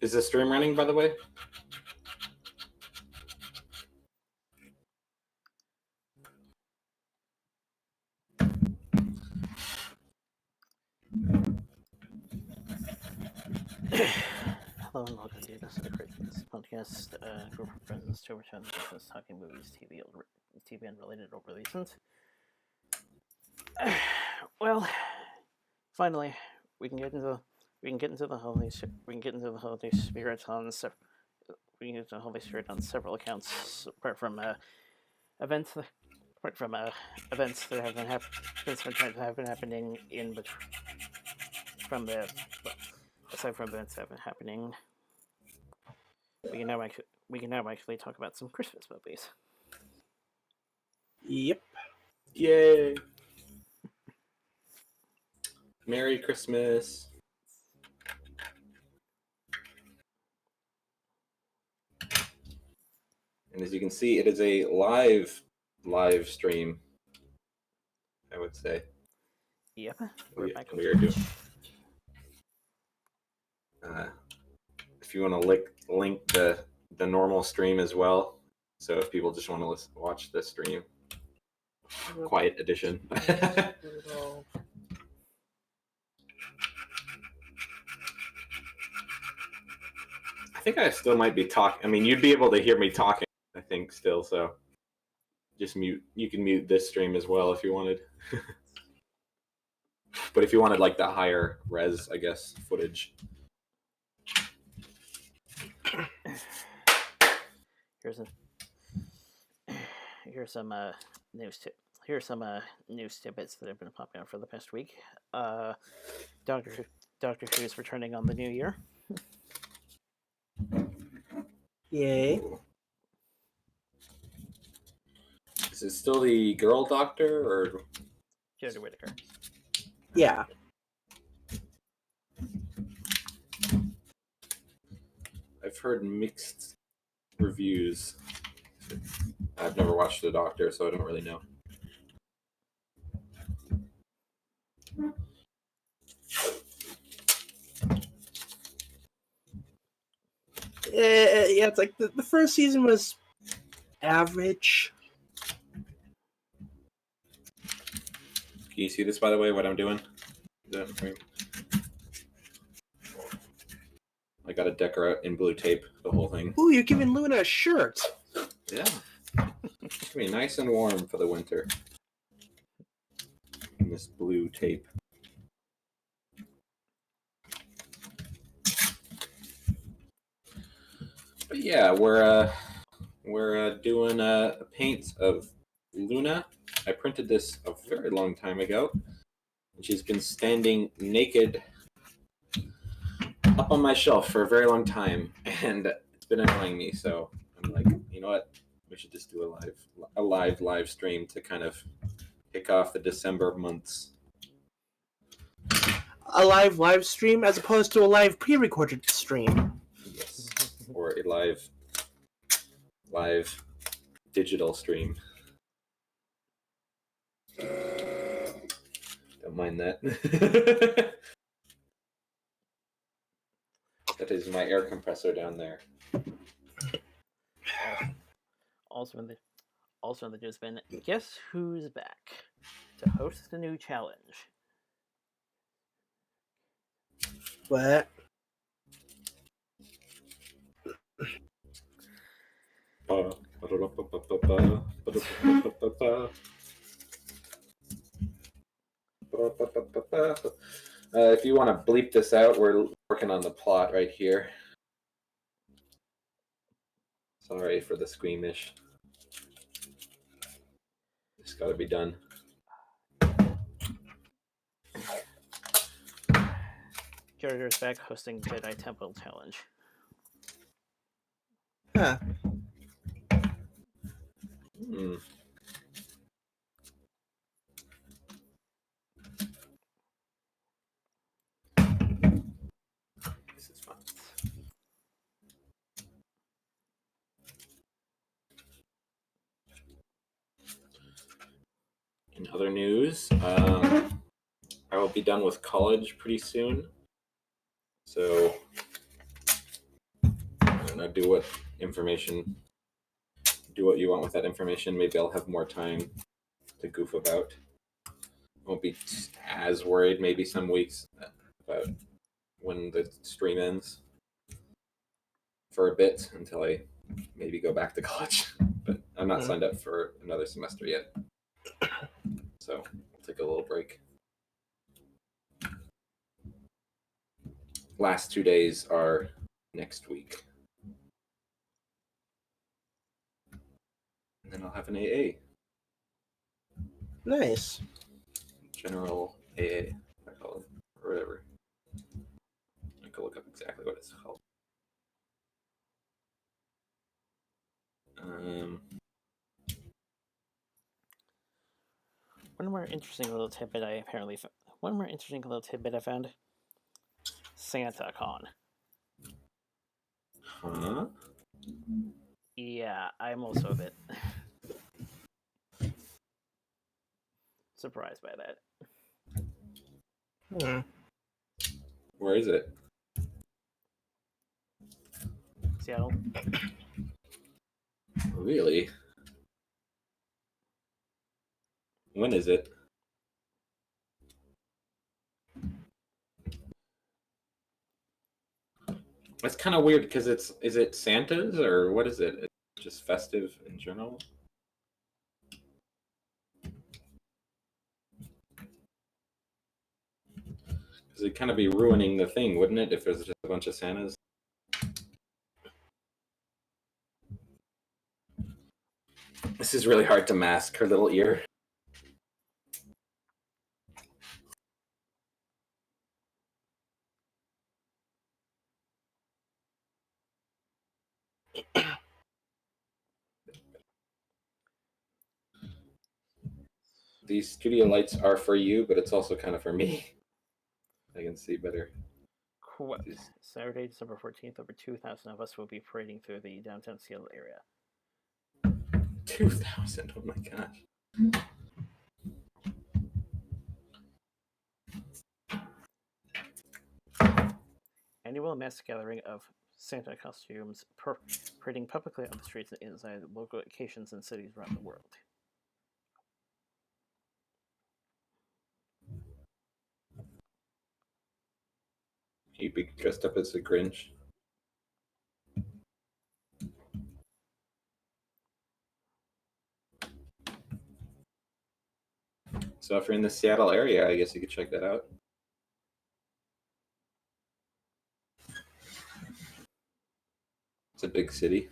Is the stream running, by the way? Hello and welcome to Yoda Soda Creations podcast, a group of friends to return to business talking movies, TV and related old releases. Well, finally, we can get into the holiday spirit on several accounts, apart from events that have been happening aside from events that have been happening. We can now actually talk about some Christmas movies. Yep. Yay! Merry Christmas. And as you can see, it is a live stream, I would say. Yep, we're back on we are doing. If you want to link the normal stream as well, so if people just want to watch the stream, quiet edition. I think I still might be talking. I mean, you'd be able to hear me talking, I think, still, so just mute. You can mute this stream as well if you wanted. But if you wanted, like, the higher res, I guess, footage. Here's some news tidbits that have been popping up for the past week. Doctor Who is returning on the new year. Yay. Is it still the girl doctor, or Jodie Whittaker? Yeah. I've heard mixed reviews. I've never watched The Doctor, so I don't really know. Yeah, it's like the first season was average. Can you see this, by the way, what I'm doing? I got a decor out in blue tape, the whole thing. Ooh, you're giving Luna a shirt. Yeah. It's gonna be nice and warm for the winter. And this blue tape. But yeah, we're doing a paint of Luna. I printed this a very long time ago, and she's been standing naked up on my shelf for a very long time, and it's been annoying me. So I'm like, you know what? We should just do a live stream to kind of kick off the December months. A live stream as opposed to a live pre-recorded stream. Yes, or a live digital stream. Don't mind that. That is my air compressor down there. Also in the news bin, guess who's back to host the new challenge? What? If you want to bleep this out, we're working on the plot right here. Sorry for the squeamish. It's got to be done. Curator's back hosting Jedi Temple Challenge. Huh. This is fun. In other news, I will be done with college pretty soon. So, I don't know, do what you want with that information. Maybe I'll have more time to goof about. Won't be as worried maybe some weeks about when the stream ends for a bit until I maybe go back to college. But I'm not signed up for another semester yet. So I'll take a little break. Last 2 days are next week. And then I'll have an AA. Nice. General AA, I call it, or whatever. I can look up exactly what it's called. One more interesting little tidbit I found. SantaCon. Huh? Yeah, I'm also a bit surprised by that. Where is it? Seattle. Really? When is it? That's kind of weird because is it Santa's or what is it? It's just festive in general? Because it'd kind of be ruining the thing, wouldn't it, if there's just a bunch of Santas? This is really hard to mask, her little ear. These studio lights are for you, but it's also kind of for me. I can see better. Quote, Saturday, December 14th, over 2,000 of us will be parading through the downtown Seattle area. 2,000, oh my gosh. Annual mass gathering of Santa costumes parading publicly on the streets and inside local locations in cities around the world. He'd be dressed up as a Grinch. So if you're in the Seattle area, I guess you could check that out. It's a big city.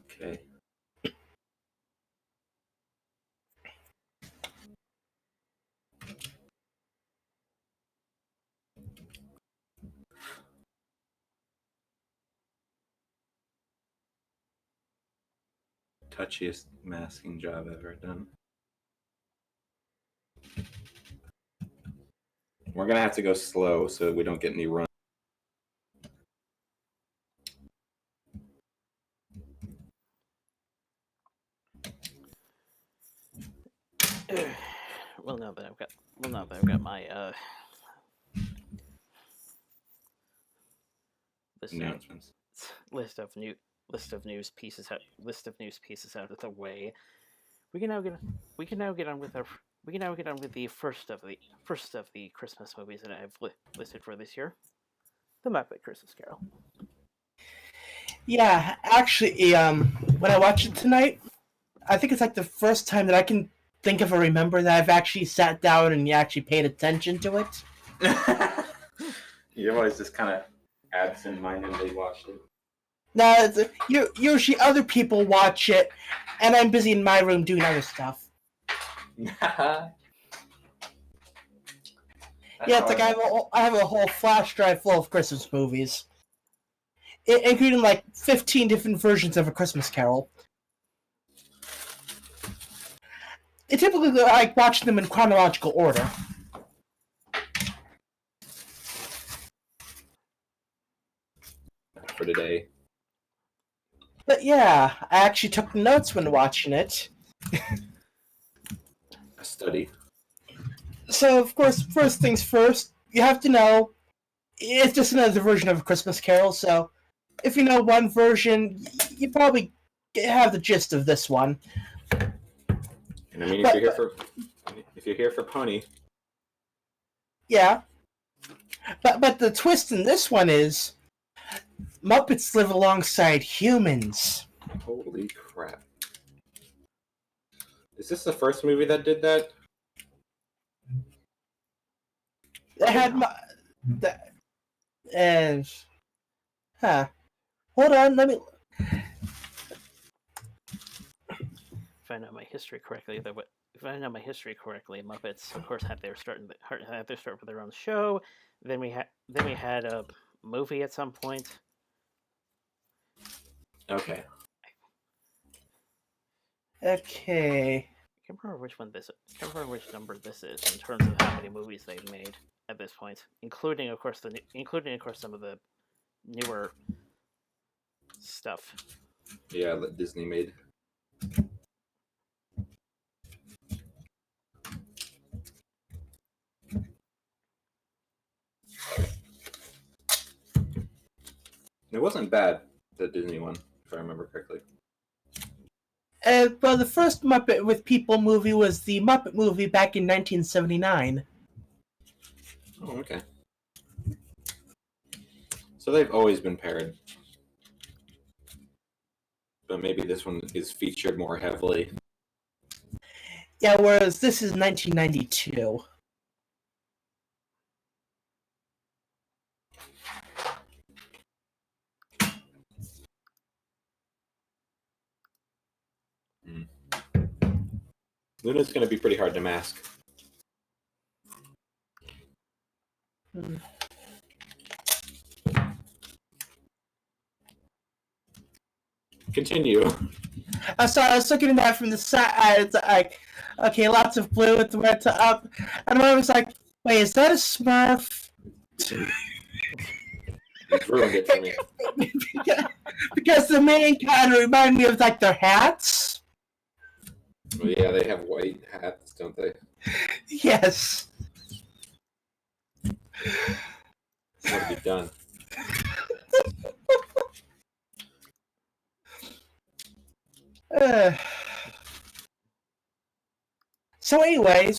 Okay. Touchiest masking job I've ever done. We're gonna have to go slow so we don't get any run. Well, now that I've got my Announcements. list of news pieces out of the way, we can now get on with the first of the Christmas movies that I've listed for this year, The Muppet Christmas Carol. Yeah, actually, when I watched it tonight, I think it's like the first time that I can think of or remember that I've actually sat down and actually paid attention to it. You always just kind of absent-mindedly watched it. Now, usually other people watch it, and I'm busy in my room doing other stuff. Yeah, it's like I have a whole flash drive full of Christmas movies, including like 15 different versions of A Christmas Carol. I typically like watching them in chronological order. for today. But yeah, I actually took notes when watching it. A study. So, of course, first things first, you have to know it's just another version of A Christmas Carol, so if you know one version, you probably have the gist of this one. And I mean, if you're here for Pony, Yeah. But the twist in this one is Muppets live alongside humans. holy crap! Is this the first movie that did that? They had and hold on, let me. If I know my history correctly, Muppets, of course, had their start with their own show. Then we had a movie at some point. Okay. Okay. I can't remember which number this is in terms of how many movies they've made at this point, including of course some of the newer stuff. Yeah, that Disney made. It wasn't bad, the Disney one, if I remember correctly. Well, the first Muppet with People movie was the Muppet movie back in 1979. Oh, okay. So they've always been paired. But maybe this one is featured more heavily. Yeah, whereas this is 1992. Luna's going to be pretty hard to mask. Continue. I was looking at that from the side. It's like, okay, lots of blue with the red up, and I was like, wait, is that a Smurf? You've ruined it for me. Because the main kind of remind me of like their hats. Well, yeah, they have white hats, don't they? Yes. What have you done? So anyway,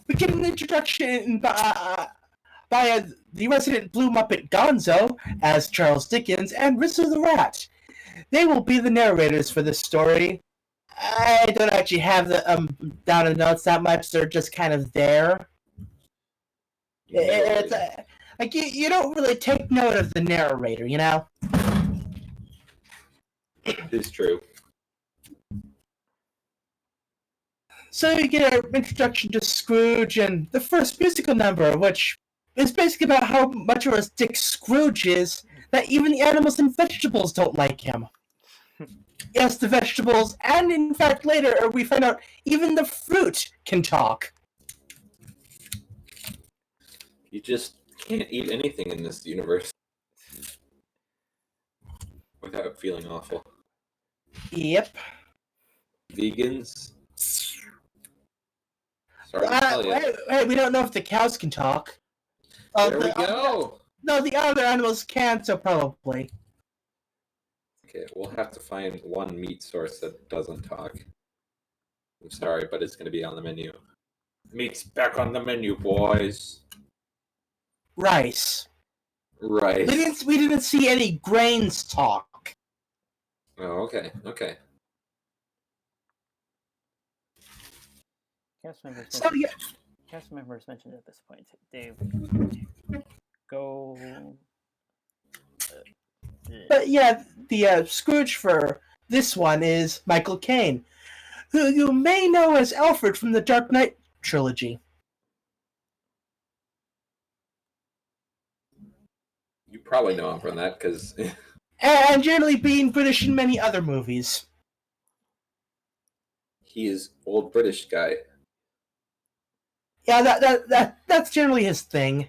we get an introduction by the resident Blue Muppet Gonzo as Charles Dickens and Rizzo the Rat. They will be the narrators for this story. I don't actually have the down in notes that much. They're just kind of there. It's like you don't really take note of the narrator, you know. It's true. So you get an introduction to Scrooge and the first musical number, which is basically about how much of a dick Scrooge is that even the animals and vegetables don't like him. Yes, the vegetables, and in fact later we find out even the fruit can talk. You just can't eat anything in this universe without feeling awful. Yep. Vegans. Sorry to tell you. Hey, we don't know if the cows can talk. There we go. No, the other animals can, so probably. Okay, we'll have to find one meat source that doesn't talk. I'm sorry, but it's going to be on the menu. Meat's back on the menu, boys. Rice. Rice. We didn't see any grains talk. Oh, okay. Cast members mentioned at this point. Dave, go. But yeah, the Scrooge for this one is Michael Caine, who you may know as Alfred from the Dark Knight trilogy. You probably know him from that, because... And generally being British in many other movies. He is old British guy. Yeah, that's generally his thing.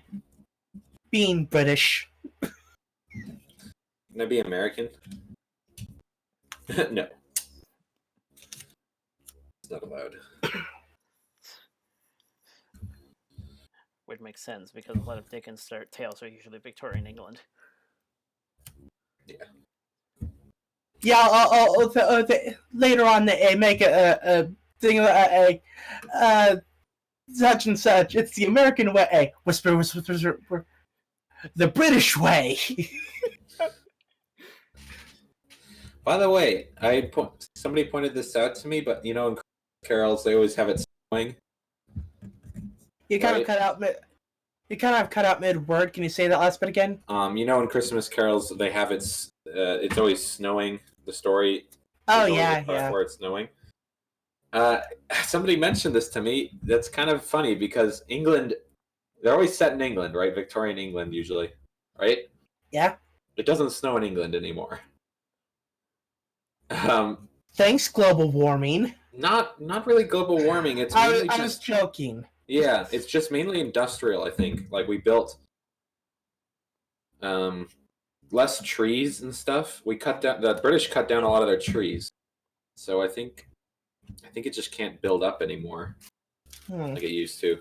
Being British. Can I be American? No. It's not allowed. Would make sense because a lot of Dickens' tales are usually Victorian England. Yeah, later on they make a thing such and such. It's the American way. Whisper, whisper, whisper, whisper. The British way. By the way, somebody pointed this out to me, but in carols they always have it snowing. You kind of cut out mid word. Can you say that last bit again? In Christmas carols they have it's always snowing. The story. Oh yeah. Where it's snowing. Somebody mentioned this to me. That's kind of funny because England, they're always set in England, right? Victorian England usually, right? Yeah. It doesn't snow in England anymore. Thanks, global warming. Not really global warming. It's mainly I was joking. Yeah, it's just mainly industrial. I think like we built less trees and stuff. The British cut down a lot of their trees, so I think it just can't build up anymore like it used to.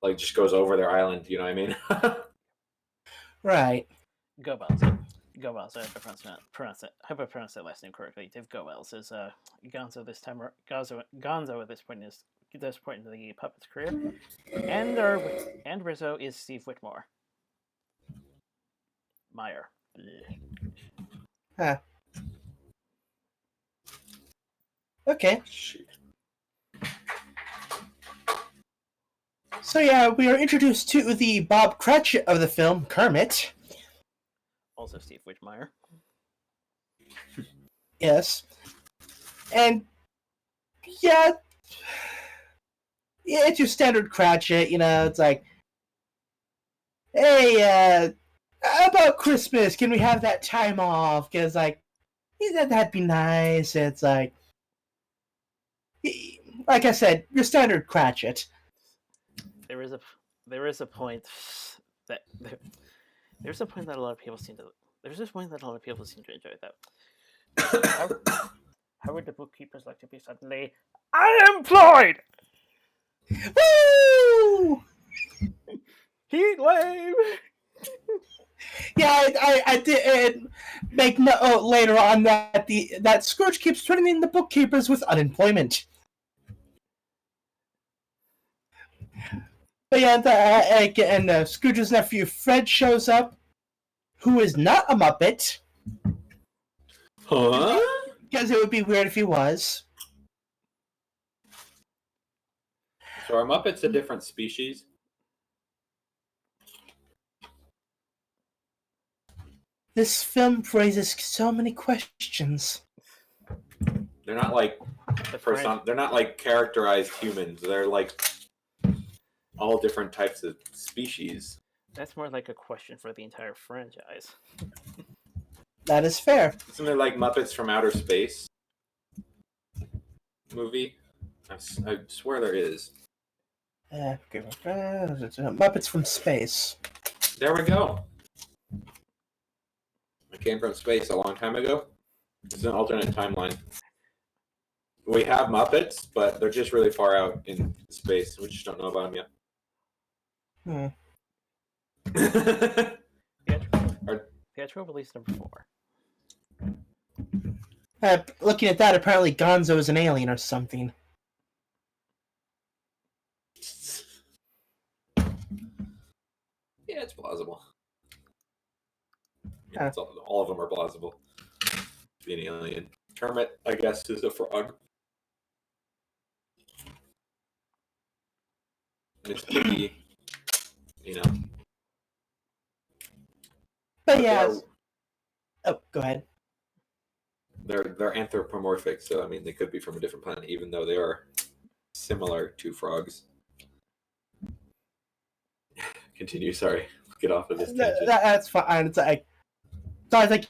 Like just goes over their island. You know what I mean? Right. Gobells. I hope I pronounced that last name correctly. Dave Gobells is Gonzo this time. Gonzo at this point in the puppet's career, and Rizzo is Steve Whitmore. Meyer. Huh. Okay. So yeah, we are introduced to the Bob Cratchit of the film, Kermit. Also Steve Whitmire. Yes. And yeah, it's your standard Cratchit, it's like, hey, how about Christmas? Can we have that time off? Because, that'd be nice. It's like I said, your standard Cratchit. There is a point that there's a point that a lot of people seem to. There's this point that a lot of people seem to enjoy, though. How would the bookkeepers like to be suddenly unemployed? Woo! Heat wave. Yeah, I did make note later on that Scrooge keeps threatening the bookkeepers with unemployment. But yeah, and Scrooge's nephew Fred shows up, who is not a Muppet. Huh? Because it would be weird if he was. So are Muppets a different species? This film raises so many questions. They're not like they're not like characterized humans. They're like all different types of species. That's more like a question for the entire franchise. That is fair. Isn't there like Muppets from Outer Space movie? I swear there is. Muppets from Space. There we go. I came from space a long time ago. It's an alternate timeline. We have Muppets, but they're just really far out in space. We just don't know about them yet. Theatrical release number 4. Looking at that, apparently Gonzo is an alien or something. Yeah, it's plausible. Yeah, all of them are plausible. Being an alien. Kermit, I guess, is a frog. Miss Piggy, But yeah. Oh, go ahead. They're anthropomorphic, so I mean they could be from a different planet, even though they are similar to frogs. Continue. Sorry, get off of this tangent. That's fine. It's like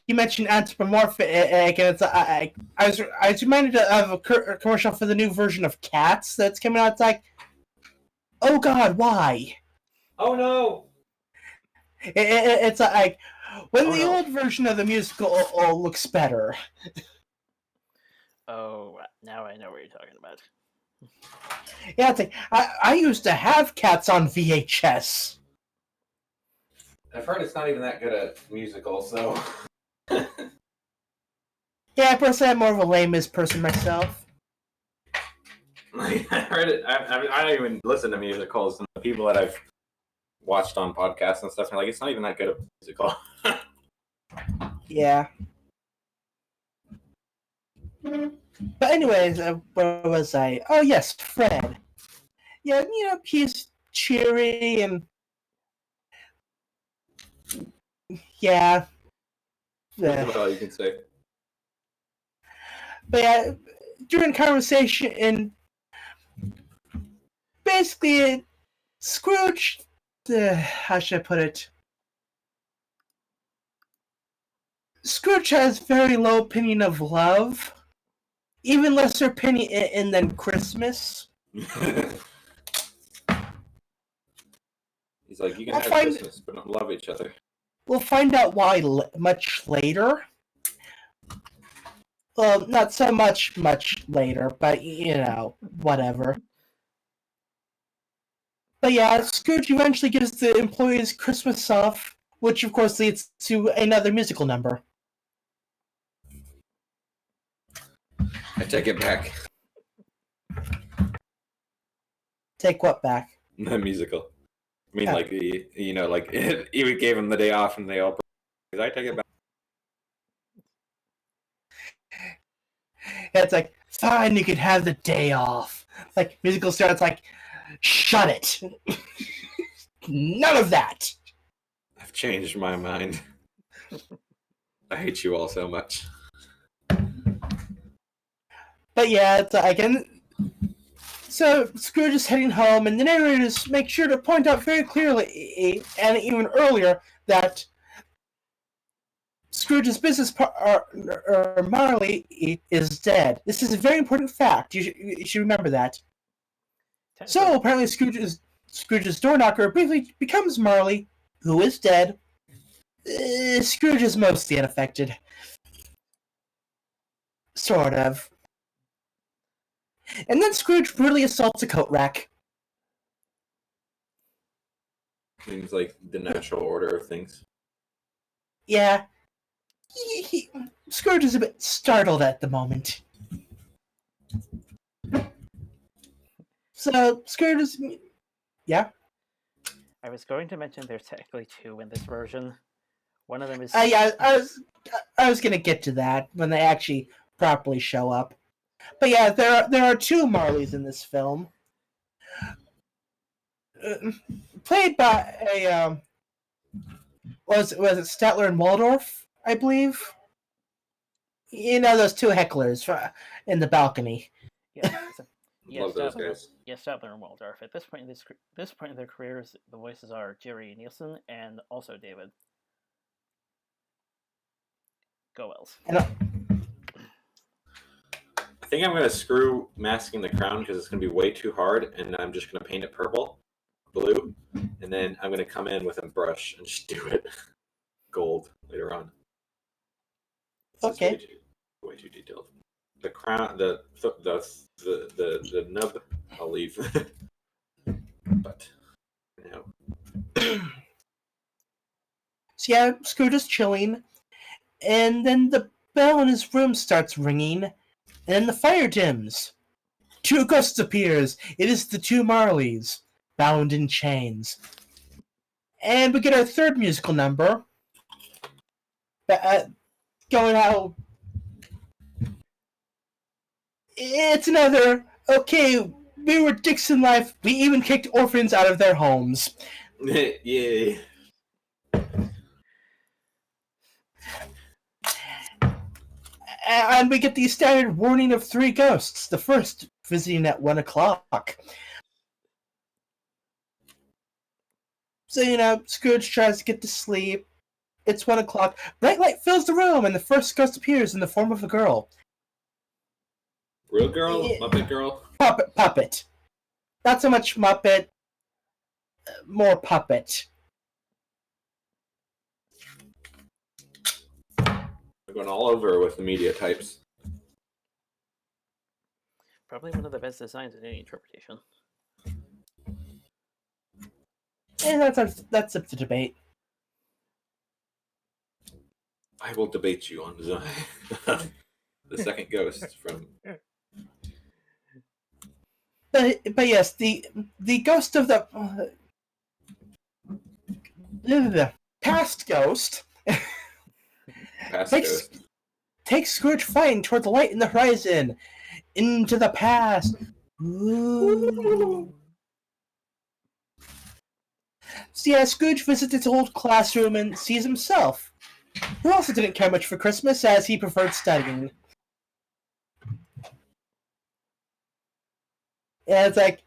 you mentioned anthropomorphic, and it's I was reminded of a commercial for the new version of Cats that's coming out. It's like, oh God, why? Oh no! It's like, When Oh, the no. old version of the musical looks better. Oh, now I know what you're talking about. Yeah, it's like, I used to have Cats on VHS. I've heard it's not even that good at musicals, so. Yeah, personally, I'm more of a lame-ass person myself. I heard it. I don't even listen to musicals, and the people that I've watched on podcasts and stuff are like, it's not even that good of a musical. Yeah. But anyways, where was I? Oh yes, Fred. Yeah, he's cheery and yeah. That's all you can say. But yeah, during conversation, and basically, Scrooge. How should I put it? Scrooge has very low opinion of love, even lesser opinion than Christmas. He's like, you can We'll have find- Christmas, but don't love each other. We'll find out why much later. Well, not so much later, but whatever. But yeah, Scrooge eventually gives the employees Christmas off, which of course leads to another musical number. I take it back. Take what back? The musical. I mean, Yeah. like, he gave him the day off, and they all. I take it back. Yeah, it's like, fine, you could have the day off. Like, musical starts like, shut it. None of that. I've changed my mind. I hate you all so much. But yeah, it's again. So Scrooge is heading home, and the narrators make sure to point out very clearly, and even earlier, that Scrooge's business partner, Marley, is dead. This is a very important fact. You should remember that. So apparently, Scrooge's door knocker briefly becomes Marley, who is dead. Scrooge is mostly unaffected. Sort of. And then Scrooge brutally assaults a coat rack. Seems like the natural order of things. Yeah. Scrooge is a bit startled at the moment. So, Scrooge is... Yeah? I was going to mention there's technically two in this version. One of them is... Yeah, I was gonna get to that when they actually properly show up. But yeah, there are two Marleys in this film. Played by a... was it Statler and Waldorf, I believe? You know, those two hecklers in the balcony. Love those guys. Yes, Statler and Waldorf. At this point in their careers, the voices are Jerry Nielsen and also David. Go Wells. I think I'm gonna screw masking the crown because it's gonna be way too hard, and I'm just gonna paint it blue, and then I'm gonna come in with a brush and just do it gold later on. This Okay. is way too detailed. The crown, the nub, I'll leave. But no. So yeah, Scrooge is chilling, and then the bell in his room starts ringing, and then the fire dims. Two ghosts appears. It is the two Marleys, bound in chains. And we get our third musical number. Going out. It's another, okay, we were dicks in life, we even kicked orphans out of their homes. Yeah. And we get the standard warning of three ghosts, the first visiting at 1 o'clock. So, Scrooge tries to get to sleep. It's 1 o'clock. Bright light fills the room, and the first ghost appears in the form of a girl. Real girl? Muppet girl? Puppet. Not so much Muppet, more puppet. going all over with the media types. Probably one of the best designs in any interpretation. And that's up to debate. I will debate you on design. The second ghost from. But yes, the ghost of the past ghost Past takes ghost. takes Scrooge flying toward the light in the horizon, into the past. Ooh. So yeah, Scrooge visits his old classroom and sees himself, who also didn't care much for Christmas as he preferred studying. And it's like,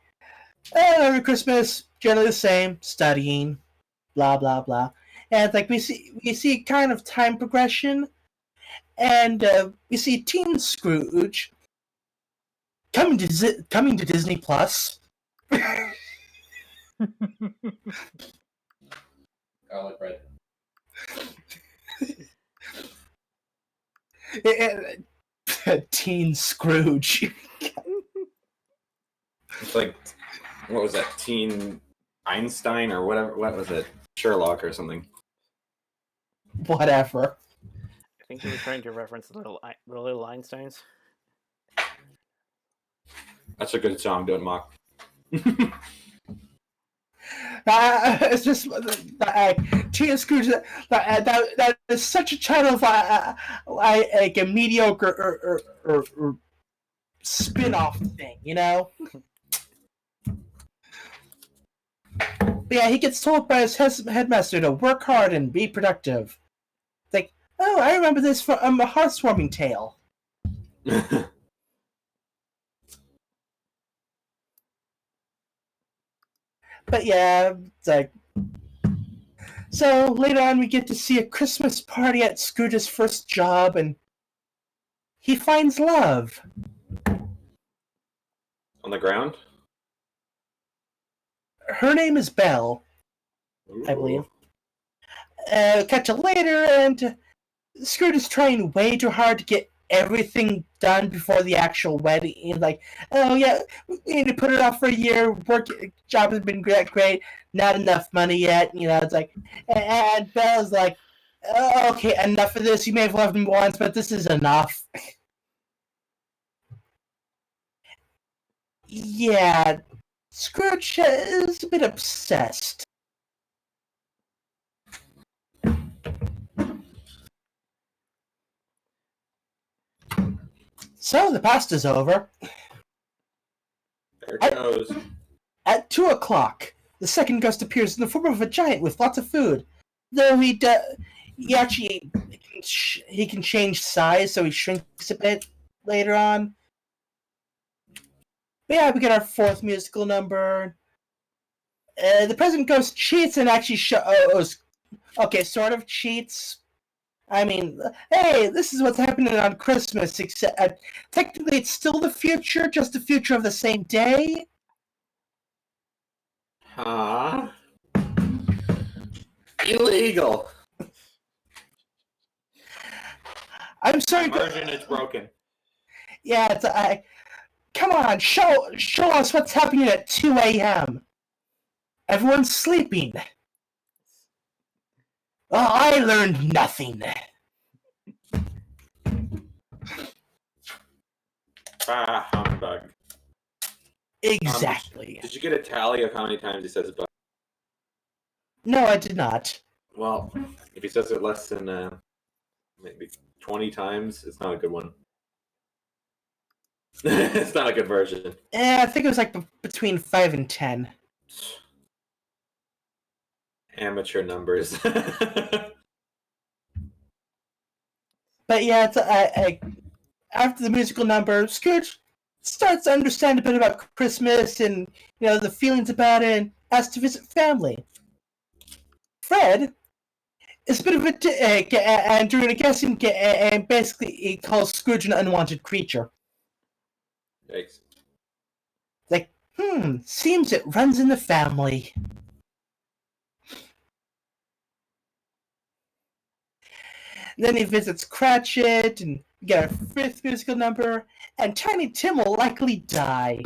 every Christmas, generally the same, studying, blah blah blah. And it's like we see kind of time progression, and we see Teen Scrooge coming to Disney Plus. Garlic bread. Teen Scrooge. It's like, what was that? Teen Einstein or whatever? What was it? Sherlock or something. Whatever. I think you were trying to reference the little Einsteins. That's a good song. Don't mock. It's just Teen Scrooge. That is such a title of like a mediocre or spin-off thing, you know. But yeah, he gets told by his headmaster to work hard and be productive. It's like, oh, I remember this from a heartwarming tale. But yeah, it's like. So later on, we get to see a Christmas party at Scrooge's first job, and he finds love. On the ground? Her name is Belle, I believe. Catch it later, and Scrooge is trying way too hard to get everything done before the actual wedding. He's like, oh yeah, we need to put it off for a year. Job has been great. Not enough money yet. You know, it's like, and Belle's like, oh, okay, enough of this. You may have loved me once, but this is enough. Yeah, Scrooge is a bit obsessed. So the pasta's over. There it goes. At 2 o'clock, the second ghost appears in the form of a giant with lots of food. Though he actually he can change size, so he shrinks a bit later on. But yeah, we get our fourth musical number. The present ghost cheats and actually shows. Okay, sort of cheats. I mean, hey, this is what's happening on Christmas, except technically it's still the future, just the future of the same day. Huh? Illegal. I'm sorry. My margin is broken. Yeah, it's come on, show us what's happening at 2 a.m. Everyone's sleeping. Well, I learned nothing. Ah, humbug. Exactly. Did you get a tally of how many times he says it? No, I did not. Well, if he says it less than maybe 20 times, it's not a good one. It's not a good version. I think it was like between 5 and 10. Amateur numbers. But yeah, it's after the musical number, Scrooge starts to understand a bit about Christmas and the feelings about it, and asks to visit family. Fred is a bit of a dick, and during a guessing game, and basically he calls Scrooge an unwanted creature. Yikes. Like, seems it runs in the family. And then he visits Cratchit, and we get our fifth musical number, and Tiny Tim will likely die.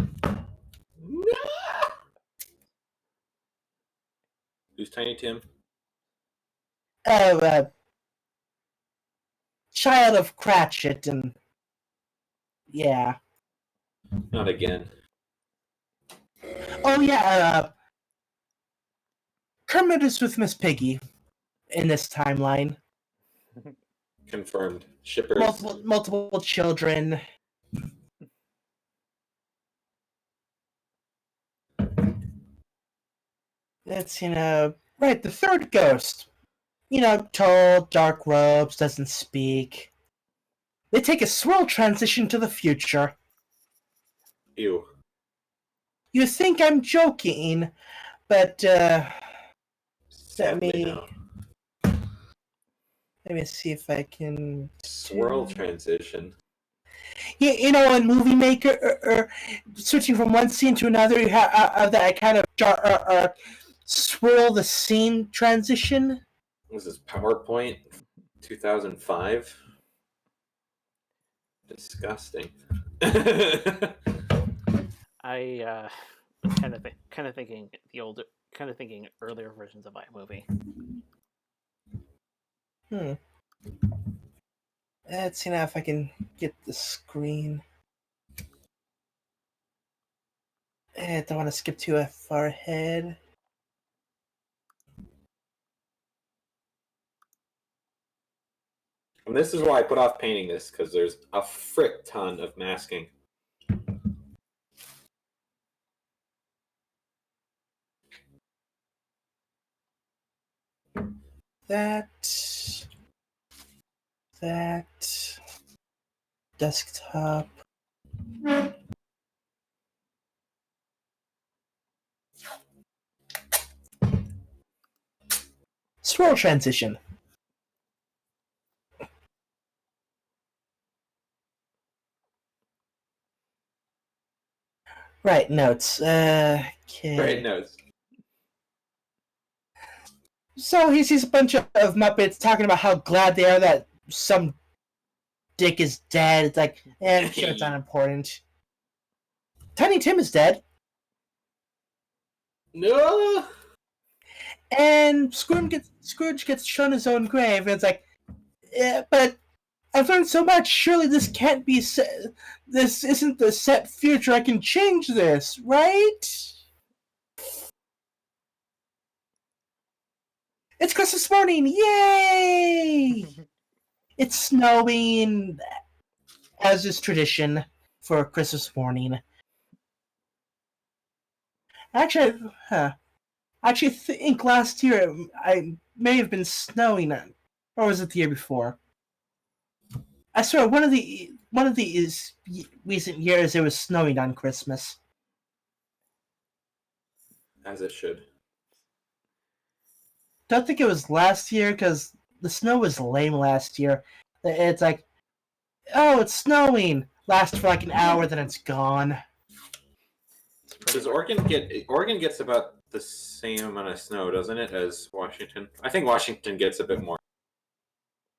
Who's Tiny Tim? Child of Cratchit, and yeah. Not again. Oh yeah, Kermit is with Miss Piggy in this timeline. Confirmed. Shippers. Multiple children. It's, right, the third ghost. Tall, dark robes, doesn't speak. They take a swirl transition to the future. Ew. You think I'm joking, but, Sadly, no. let me see if I can... Swirl transition. In Movie Maker, switching from one scene to another, you have that kind of swirl the scene transition. Was this PowerPoint 2005? Disgusting. I was kind of thinking earlier versions of iMovie. Let's see now if I can get the screen. I don't want to skip too far ahead. And this is why I put off painting this, because there's a frick ton of masking. That desktop. Swirl transition. Right notes. Okay. Right notes. So he sees a bunch of Muppets talking about how glad they are that some dick is dead. It's like, sure, it's unimportant. Tiny Tim is dead. No. And Scrooge gets shown his own grave, and it's like, but I've learned so much. Surely this can't be this isn't the set future. I can change this, right? It's Christmas morning! Yay! It's snowing, as is tradition for Christmas morning. Actually, I think last year I may have been snowing, or was it the year before? I swear one of these recent years it was snowing on Christmas. As it should. Don't think it was last year because the snow was lame last year. It's like, oh, it's snowing. Lasts for like an hour, then it's gone. Does Oregon gets about the same amount of snow, doesn't it, as Washington? I think Washington gets a bit more.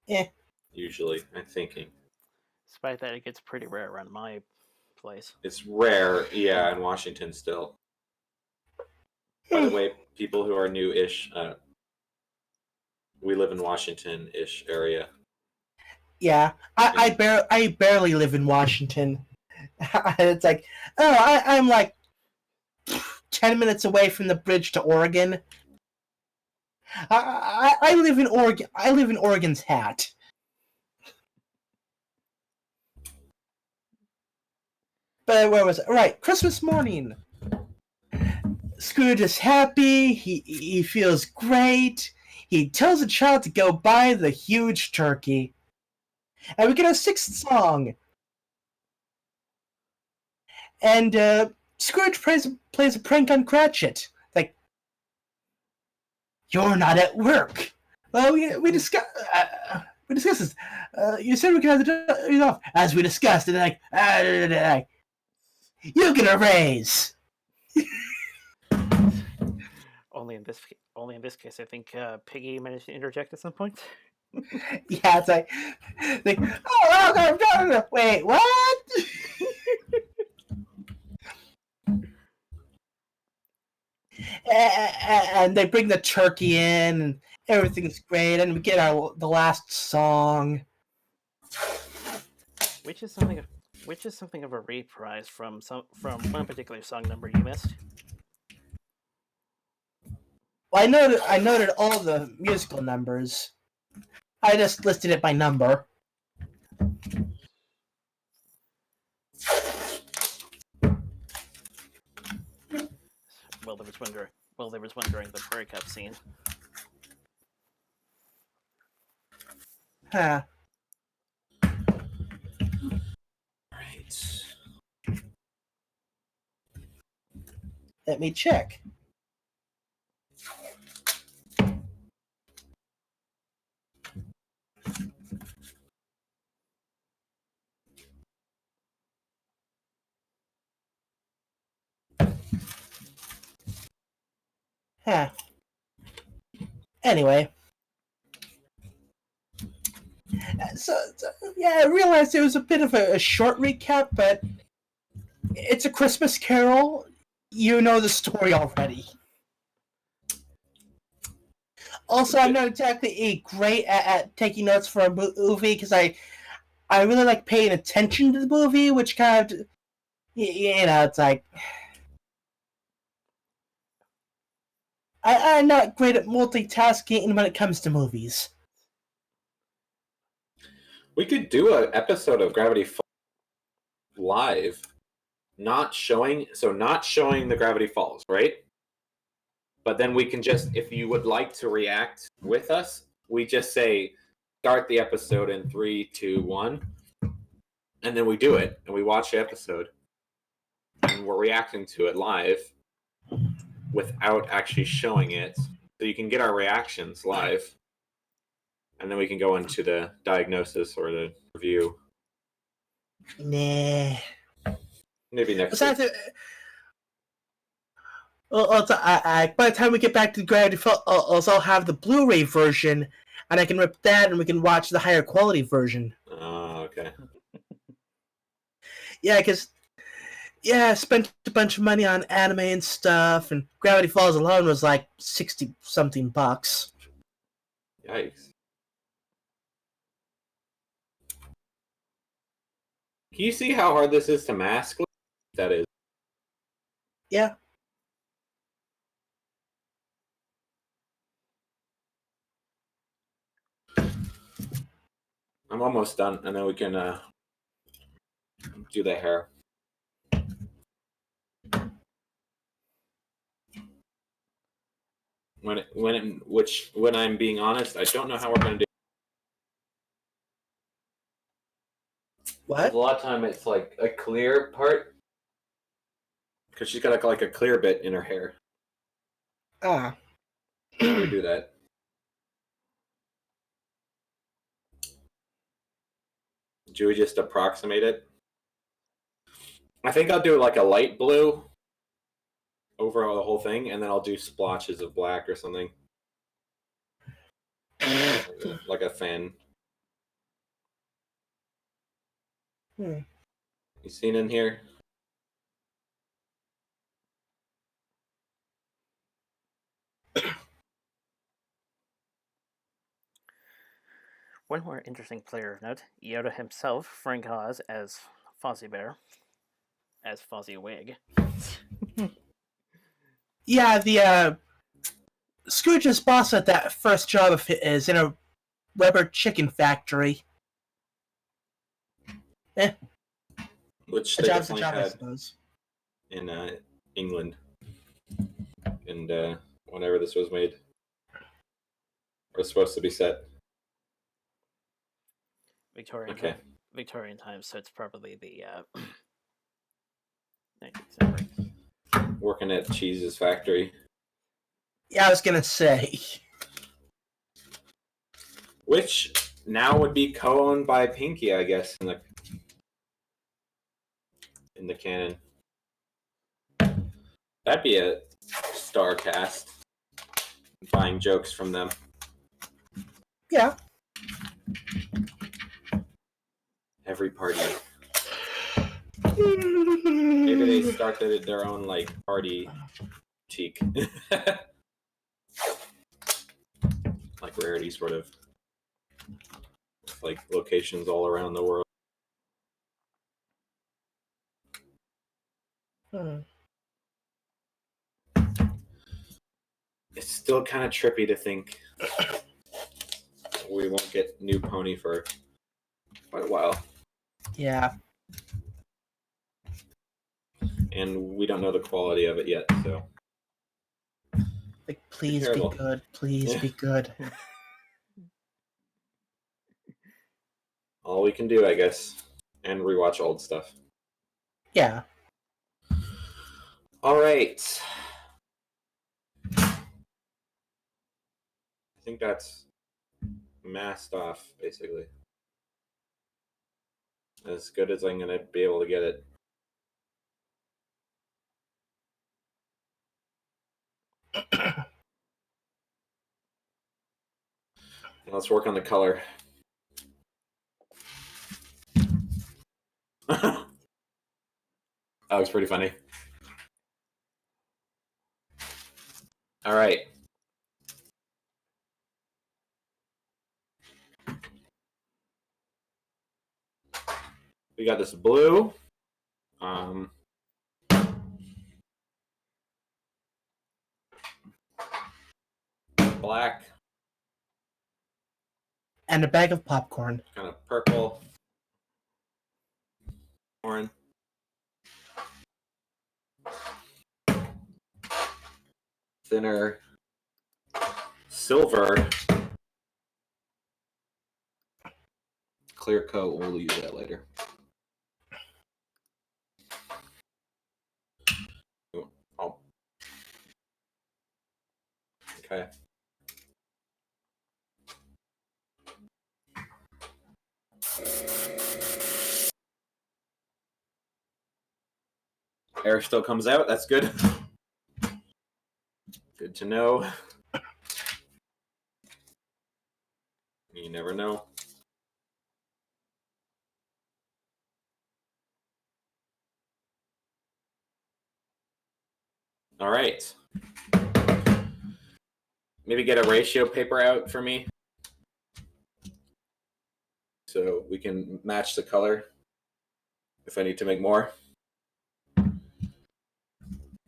Yeah. Usually, I'm thinking. Despite that, it gets pretty rare around my place. It's rare, yeah, in Washington still. By the way, people who are new-ish, we live in Washington-ish area. Yeah, I barely live in Washington. It's like, oh, I'm like 10 minutes away from the bridge to Oregon. I live in Oregon. I live in Oregon's hat. But where was it? Right, Christmas morning. Scrooge is happy. He feels great. He tells the child to go buy the huge turkey. And we get a sixth song. And Scrooge plays a prank on Cratchit. Like, you're not at work. Well, we discussed this. You said we could have the day off, as we discussed. And like, you get a raise. Only in this case, I think Piggy managed to interject at some point. Yeah, it's like oh, no, wait, what? And they bring the turkey in, and everything's great, and we get the last song. Which is something of a reprise from one particular song number you missed. Well, I noted all the musical numbers. I just listed it by number. Well, there was wondering the breakup scene. Huh. Right. Let me check. Huh. Anyway. So, yeah, I realized it was a bit of a short recap, but it's a Christmas Carol. You know the story already. Also, I'm not exactly great at taking notes for a movie because I really like paying attention to the movie, which kind of, it's like I'm not great at multitasking when it comes to movies. We could do an episode of Gravity Falls live, not showing the Gravity Falls, right? But then we can just, if you would like to react with us, we just say start the episode in 3, 2, 1, and then we do it and we watch the episode and we're reacting to it live without actually showing it, so you can get our reactions live, and then we can go into the diagnosis or the review. Nah. Maybe next Besides, week. By the time we get back to Gravity Falls, I'll have the Blu-ray version, and I can rip that, and we can watch the higher quality version. Oh, okay. Yeah, because I spent a bunch of money on anime and stuff, and Gravity Falls alone was like 60-something bucks. Yikes. Can you see how hard this is to mask? That is. Yeah. I'm almost done, and then we can do the hair. When I'm being honest, I don't know how we're gonna do. What? A lot of time it's like a clear part, because she's got like a clear bit in her hair. Ah. How do we do that? Do we just approximate it? I think I'll do like a light blue over the whole thing, and then I'll do splotches of black or something. Like a fan. You seen in here? One more interesting player of note: Yoda himself, Frank Oz as Fozzie Bear, as Fozzie Wig. Yeah, the Scrooge's boss at that first job of his is in a rubber chicken factory. Which A they job's a definitely job, I had suppose. in England, and whenever this was made, or supposed to be set. Victorian times, so it's probably the 19th century. Working at Cheese's factory. Yeah, I was gonna say. Which now would be co-owned by Pinky, I guess, in the canon. That'd be a star cast. Buying jokes from them. Yeah. every party. Maybe they started their own like party cheek. Like Rarity sort of. With, like locations all around the world. It's still kind of trippy to think we won't get new pony for quite a while. Yeah. And we don't know the quality of it yet, so. Like, please be terrible. good. Please Yeah. be good. All we can do, I guess. And rewatch old stuff. Yeah. All right. I think that's masked off, basically. As good as I'm going to be able to get it. Let's work on the color. That was pretty funny. All right. We got this blue. Black. And a bag of popcorn. Kind of purple. Orange. Thinner. Silver. Clear coat, we'll use that later. Oh. Okay. Air still comes out, that's good. Good to know. You never know. All right. Maybe get a ratio paper out for me so we can match the color if I need to make more.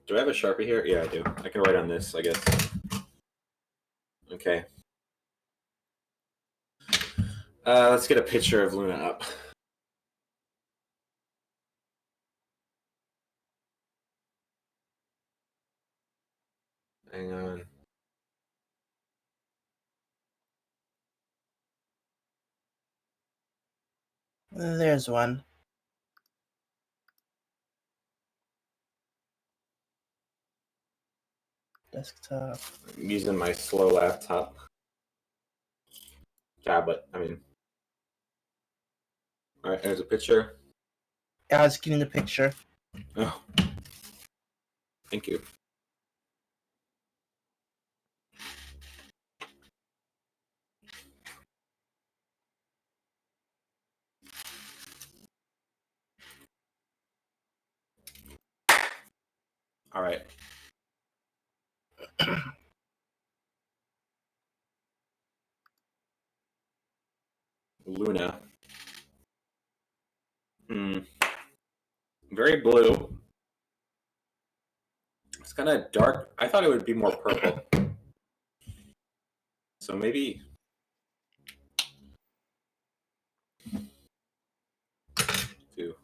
Do I have a Sharpie here? Yeah, I do. I can write on this, I guess. Okay. Let's get a picture of Luna up. Hang on. There's one. Desktop. I'm using my slow laptop. Tablet, I mean. All right, there's a picture. I was getting the picture. Oh. Thank you. All right. Luna. Very blue. It's kind of dark. I thought it would be more purple. So maybe do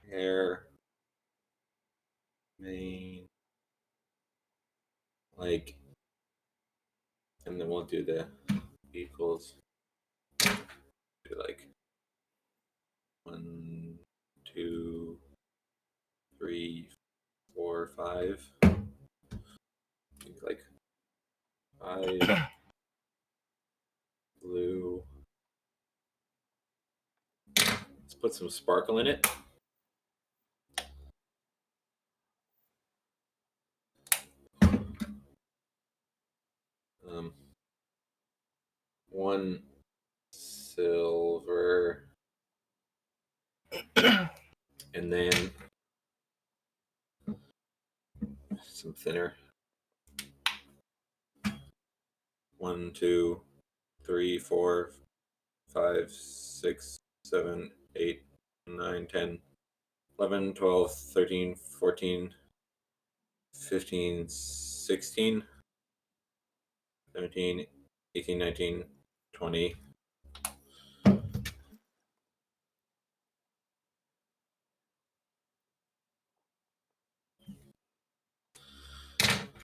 hair, mane, like, and then we'll do the equals. Do like 1, 2, 3, 4, 5. Like 5 blue. Let's put some sparkle in it. Um, 1, 6, silver, and then some thinner. 1, 2, 3, 4, 5, 6, 7, 8, 9, 10, 11, 12, 13, 14, 15, 16, 17, 18, 19, 20.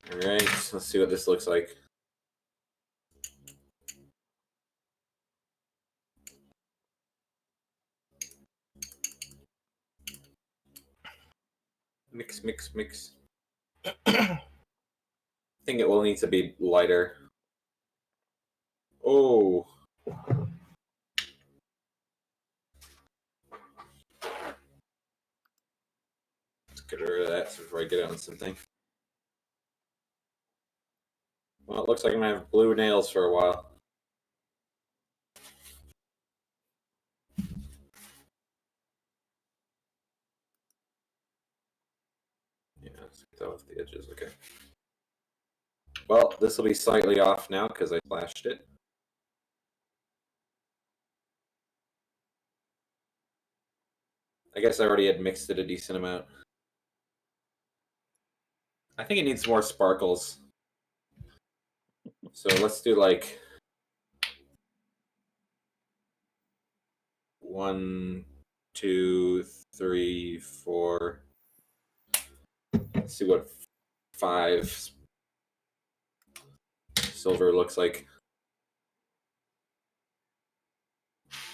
All right, let's see what this looks like. Mix, mix, mix. I think it will need to be lighter. Oh. Let's get rid of that before I get on something. Well, it looks like I'm gonna have blue nails for a while. Yeah, let's get that off the edges. Okay. Well, this will be slightly off now because I flashed it. I guess I already had mixed it a decent amount. I think it needs more sparkles. So let's do like 1, 2, 3, 4. Let's see what 5 silver looks like.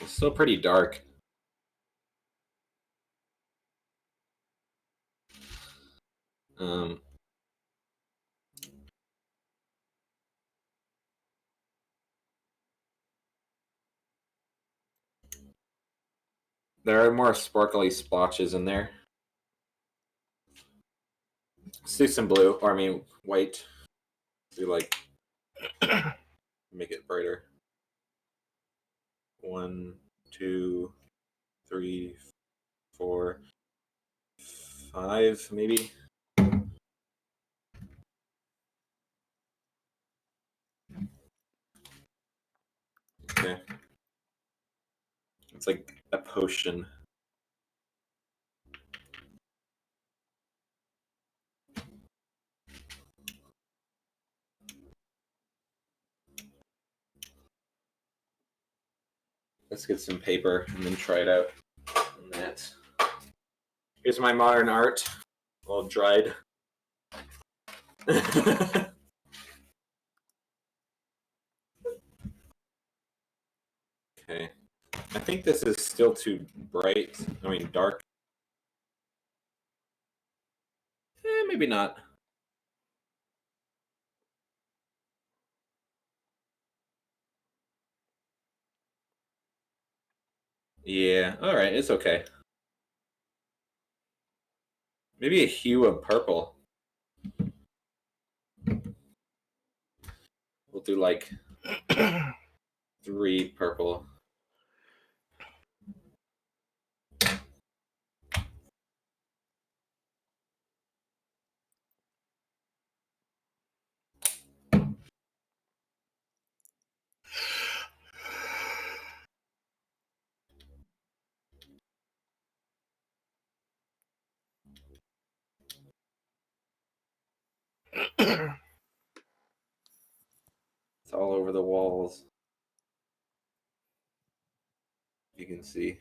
It's still pretty dark. There are more sparkly splotches in there. Let's do some blue, or I mean white. Do like make it brighter. 1, 2, 3, 4, 5, maybe. Okay. It's like a potion. Let's get some paper and then try it out on that. Here's my modern art, all dried. Okay. I think this is still too bright. I mean, dark. Maybe not. Yeah, all right, it's okay. Maybe a hue of purple. We'll do like 3 purple. It's all over the walls. You can see.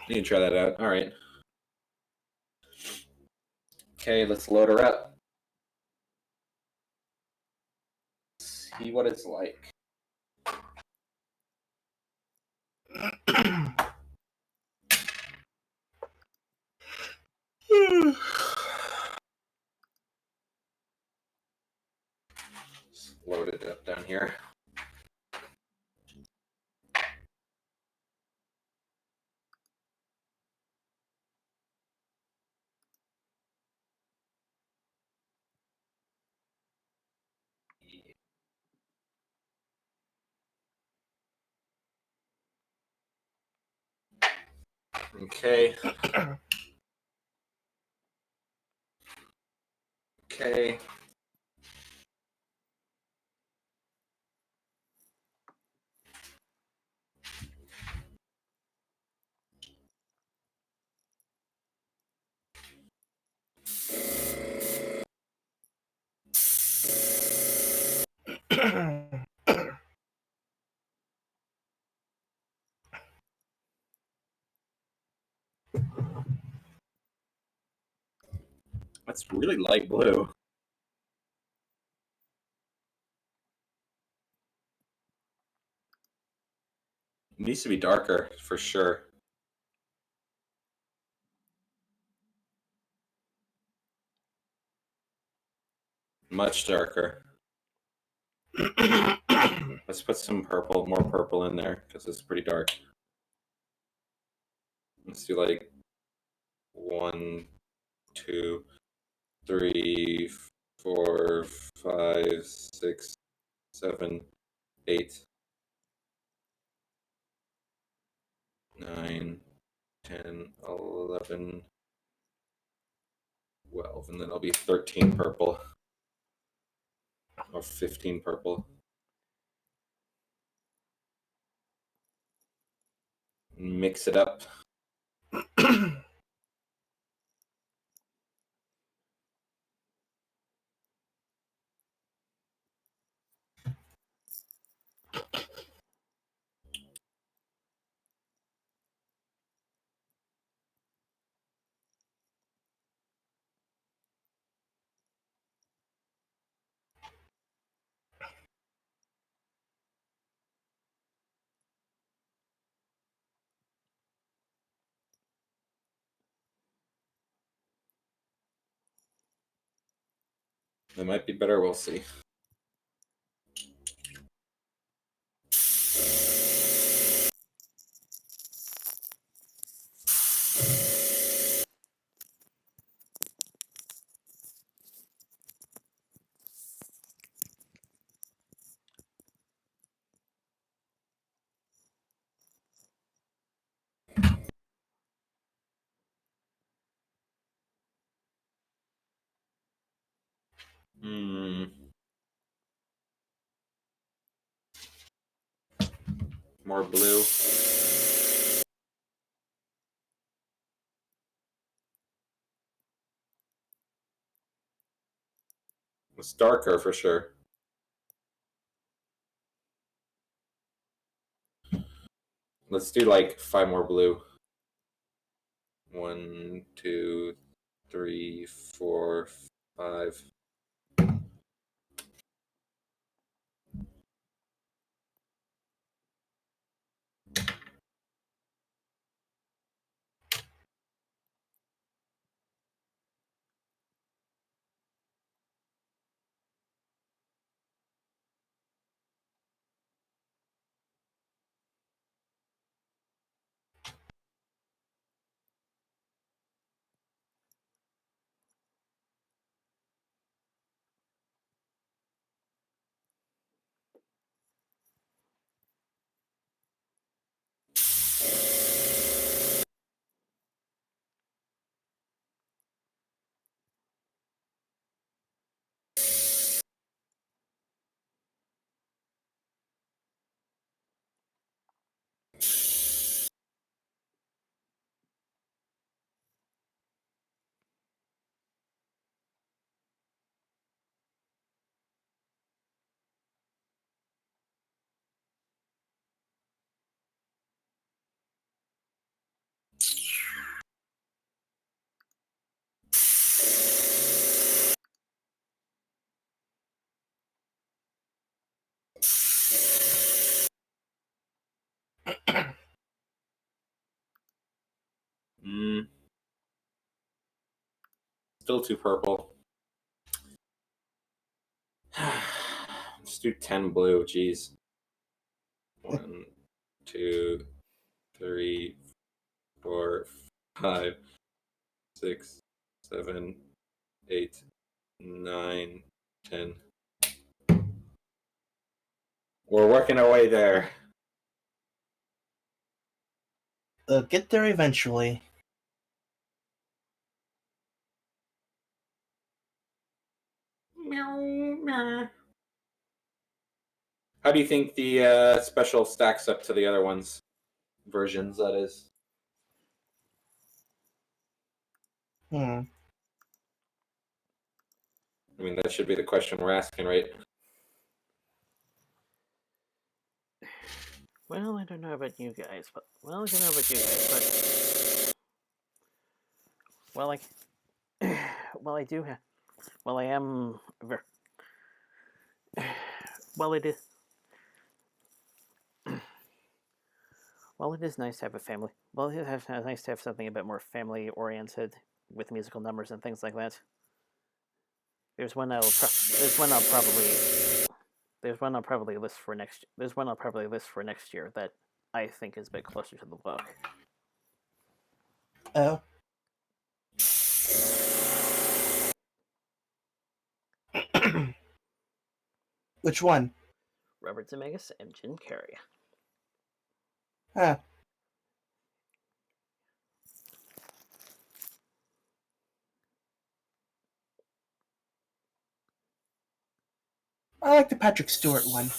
You can try that out. All right. Okay, let's load her up. See what it's like. Just load it up down here. Okay. Okay. That's really light blue. It needs to be darker for sure. Much darker. Let's put some purple, more purple in there because it's pretty dark. Let's do like 1, 2, 3, 4, 5, 6, 7, 8, 9, 10, 11, 12, and then it'll be 13 purple or 15 purple. Mix it up. It might be better, we'll see. More blue. It's darker for sure. Let's do like 5 more blue. 1, 2, 3, 4, 5. Still too purple. Let's do 10 blue, jeez. 1, 2, 3, 4, 5, 6, 7, 8, 9, 10. We're working our way there. They'll get there eventually. Meow, meow. How do you think the special stacks up to the other ones? Versions, that is. Hmm. I mean, that should be the question we're asking, right? Well, I don't know about you guys, but well, I don't know about you guys, but well, well, I do have, well, I am, well, it is, well, it is nice to have a family. Well, it is nice to have something a bit more family oriented with musical numbers and things like that. There's one there's one I'll probably list for next. There's one I'll probably list for next year that I think is a bit closer to the book. Oh. Which one? Robert Zemeckis and Jim Carrey. Huh. I like the Patrick Stewart one.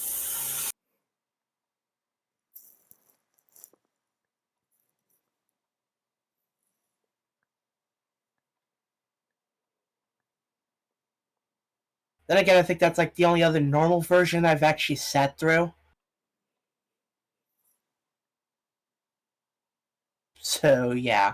Then again, I think that's like the only other normal version I've actually sat through. So, yeah.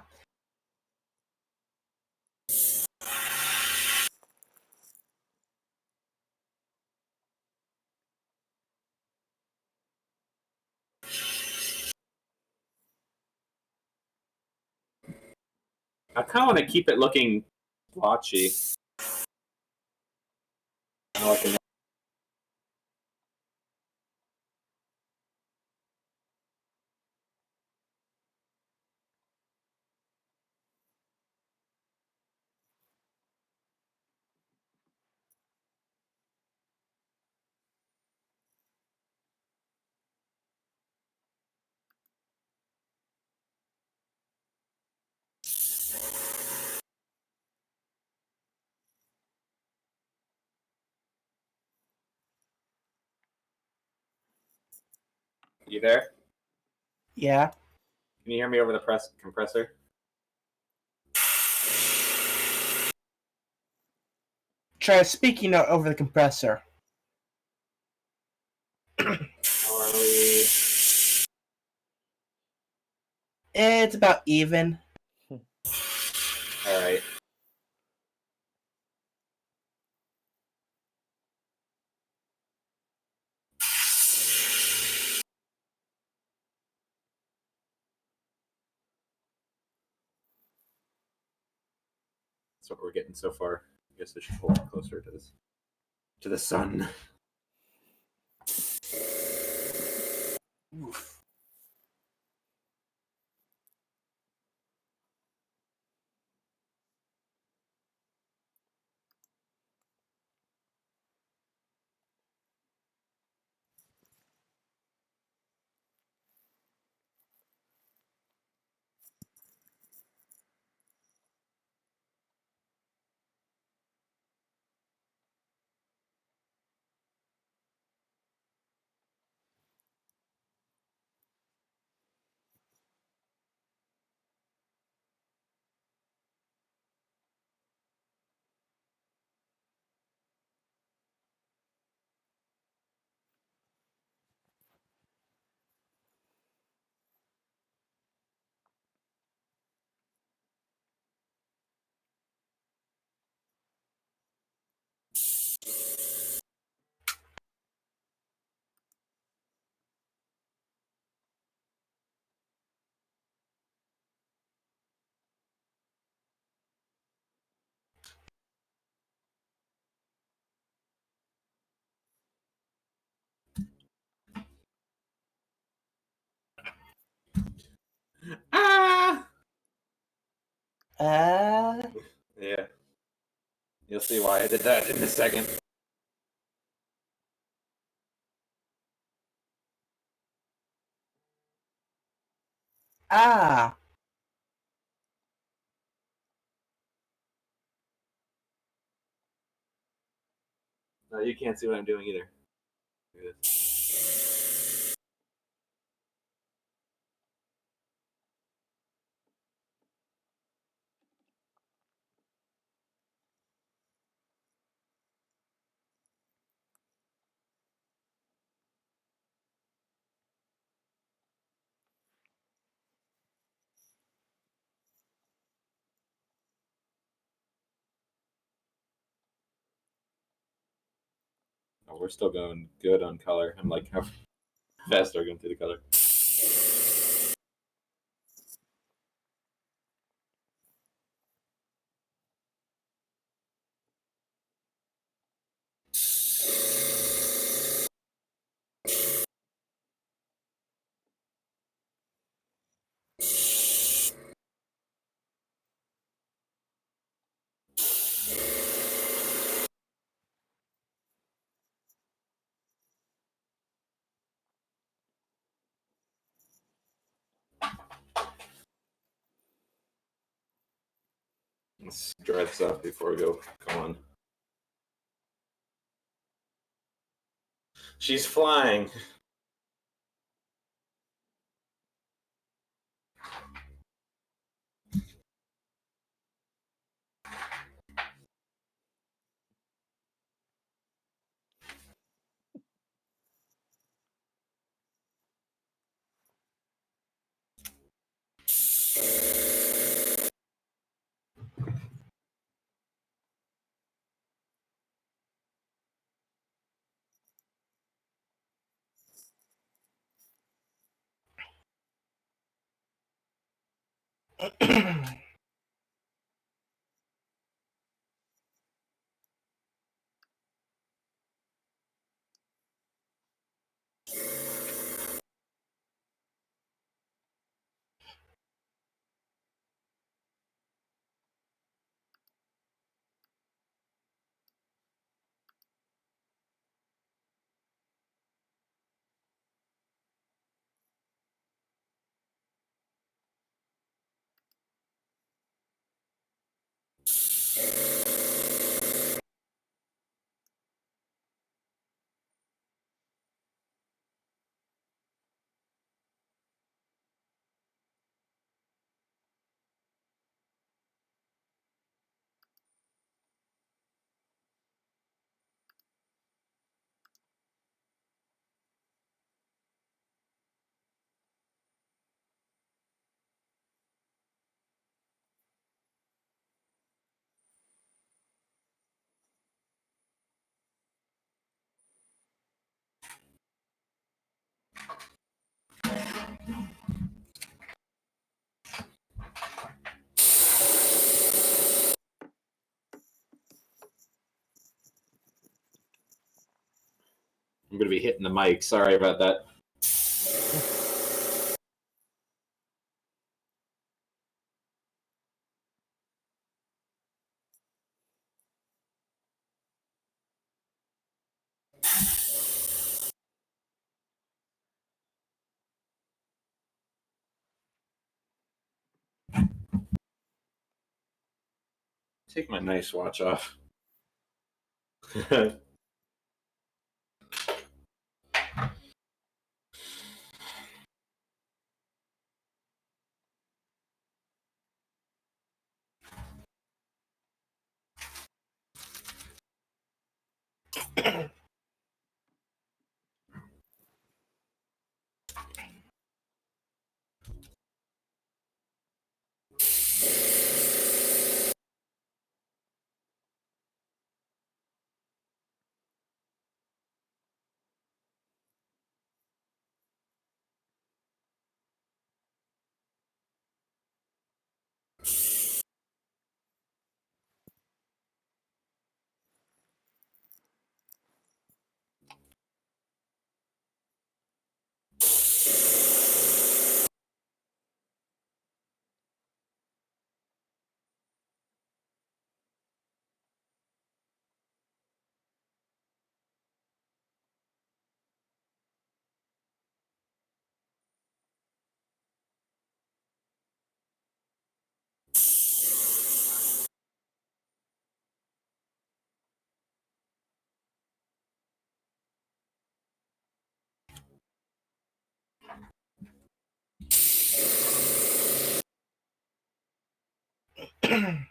I kind of want to keep it looking blotchy. Like a You there? Yeah. Can you hear me over the compressor? Try speaking over the compressor. How are we? It's about even. All right. That's what we're getting so far. I guess I should pull it closer to the sun. Oof. Ah! Uh, Yeah. You'll see why I did that in a second. Ah, No, you can't see what I'm doing either. Look at this. Oh, we're still going good on color. I'm like, how fast are we going through the color? Let's dry this up before we go on. She's flying. I'm going to be hitting the mic. Sorry about that. Take my nice watch off. I'm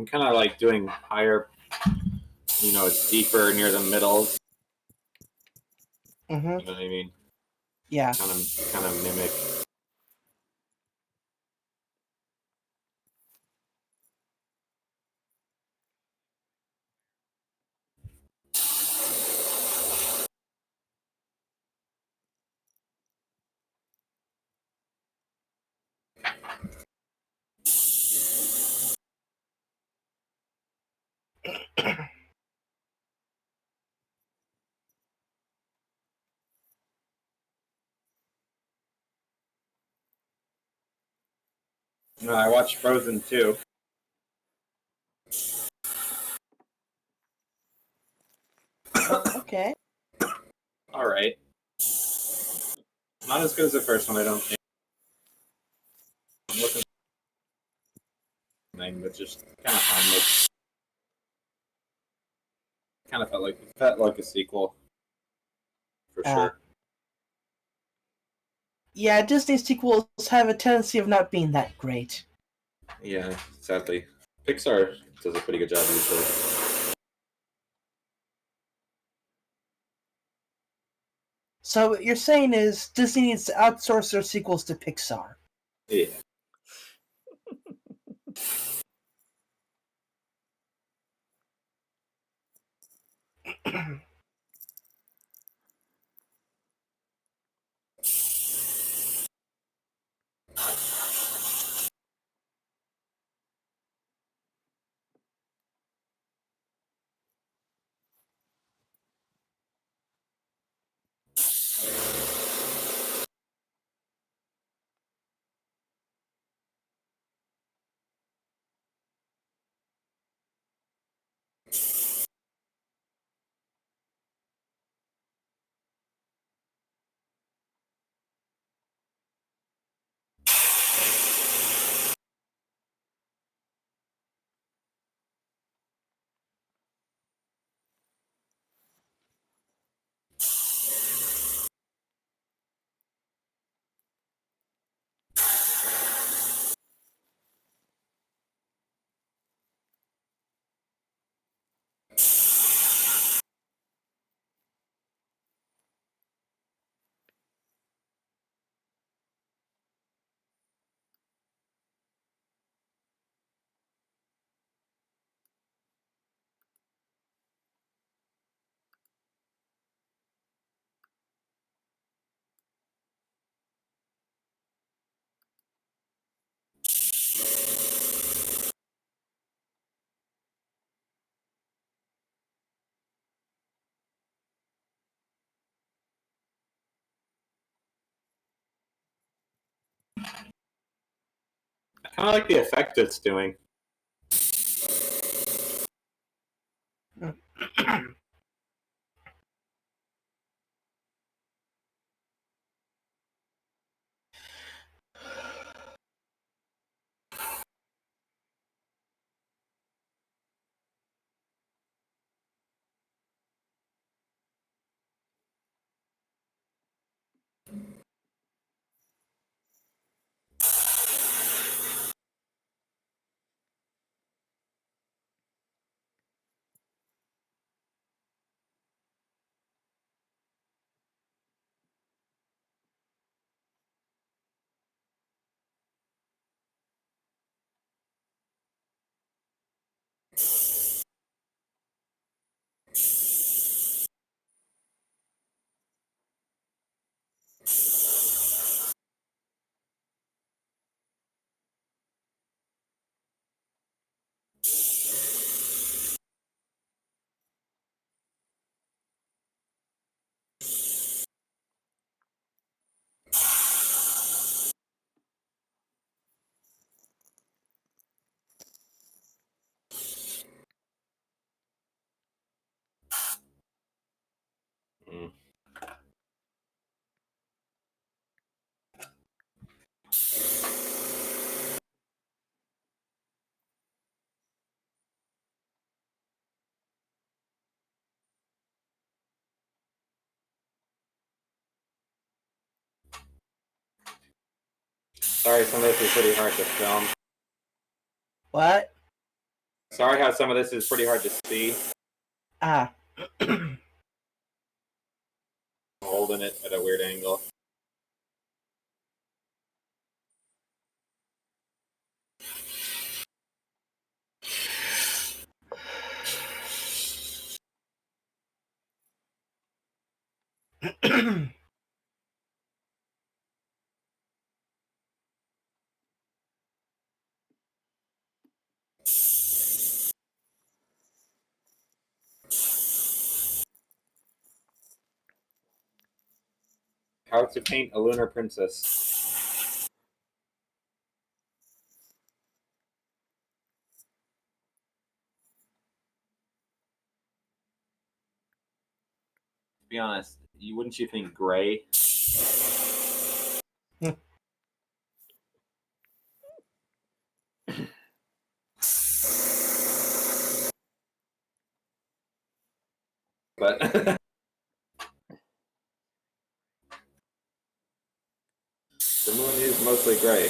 kind of like doing higher, it's deeper near the middle. Mm-hmm. You know what I mean? Yeah. Kind of mimic. I watched Frozen 2. Okay. All right. Not as good as the first one, I don't think. I'm looking but just kind of harmless. Kind of felt like a sequel for sure. Yeah, Disney sequels have a tendency of not being that great. Yeah, sadly, Pixar does a pretty good job usually. So what you're saying is Disney needs to outsource their sequels to Pixar. Yeah. I kind of like the effect it's doing. Sorry, some of this is pretty hard to film. What? Sorry how some of this is pretty hard to see. Ah. Holding it at a weird angle. How to paint a lunar princess. To be honest, wouldn't you think gray? But the moon is mostly gray.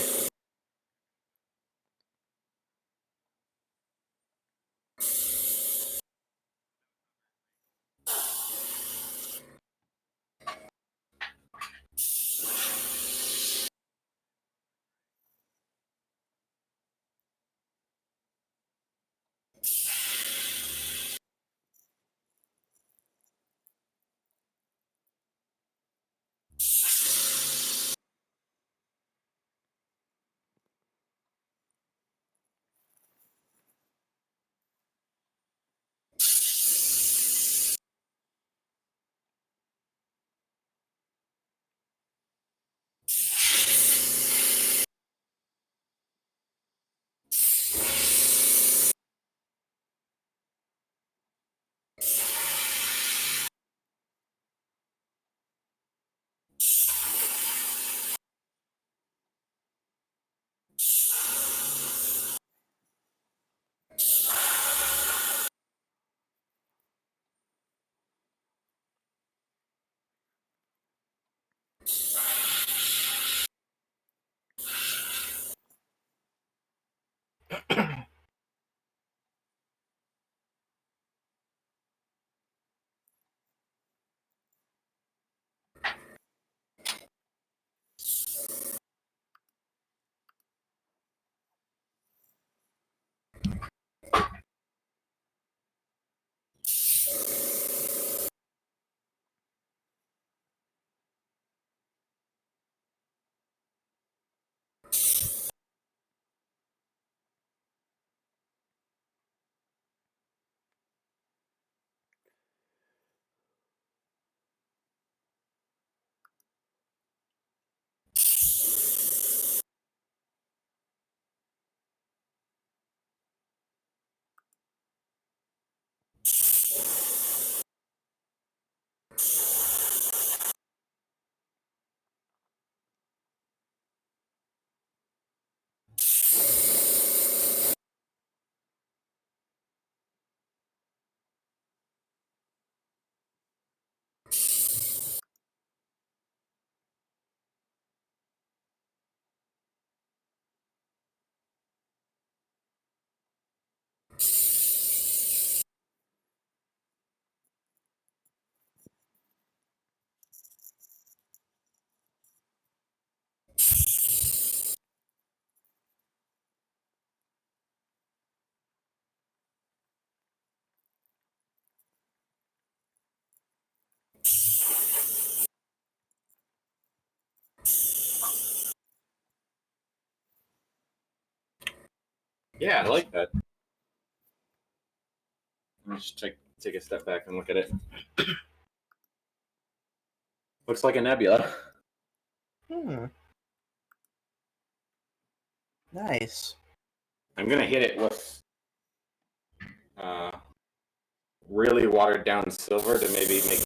Yeah, I like that. Let me just take a step back and look at it. Looks like a nebula. Nice. I'm gonna hit it with really watered down silver to maybe make.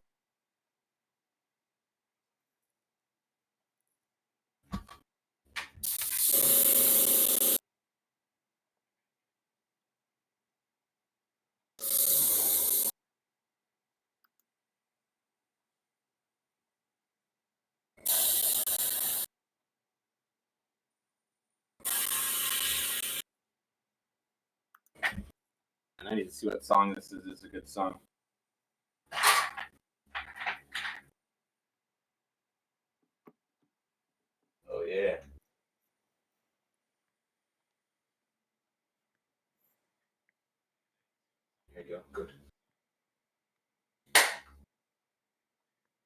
I need to see what song this is. It's a good song. Oh, yeah. There you go. Good.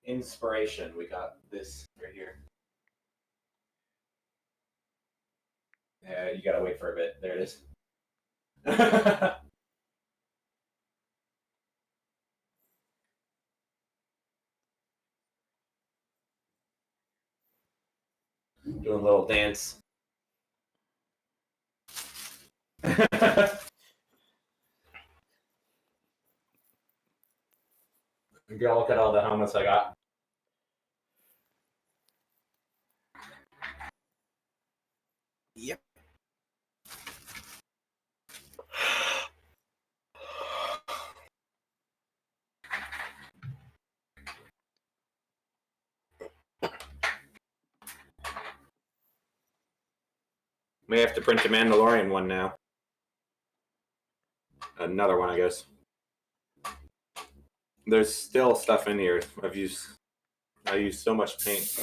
Inspiration. We got this right here. Yeah, you gotta wait for a bit. There it is. Doing a little dance. Go look at all the helmets I got. Yep. May have to print a Mandalorian one now. Another one, I guess. There's still stuff in here. I used so much paint.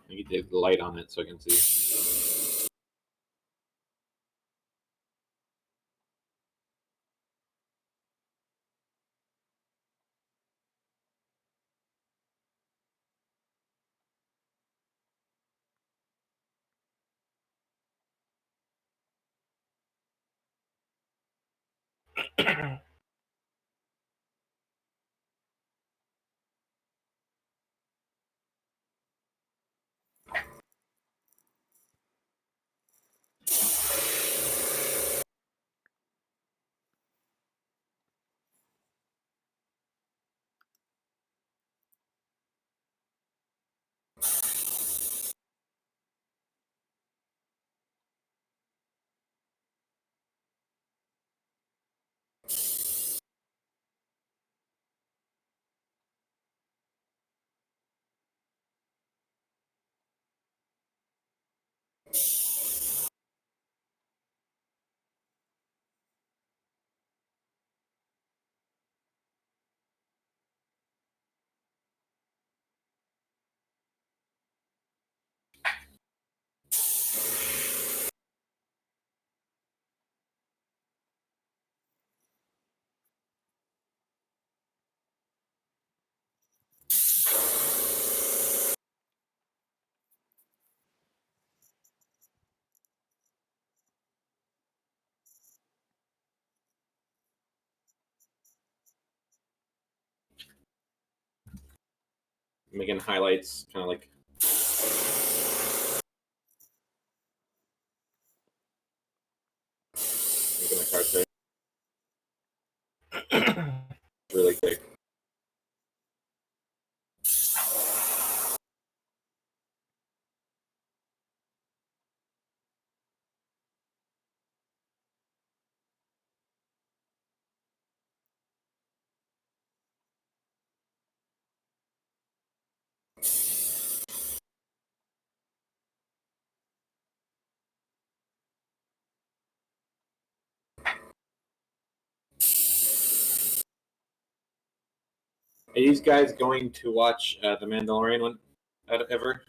I need to get the light on it so I can see. Making highlights, kind of like. Making a card there. Really quick. Are you guys going to watch the Mandalorian one ever?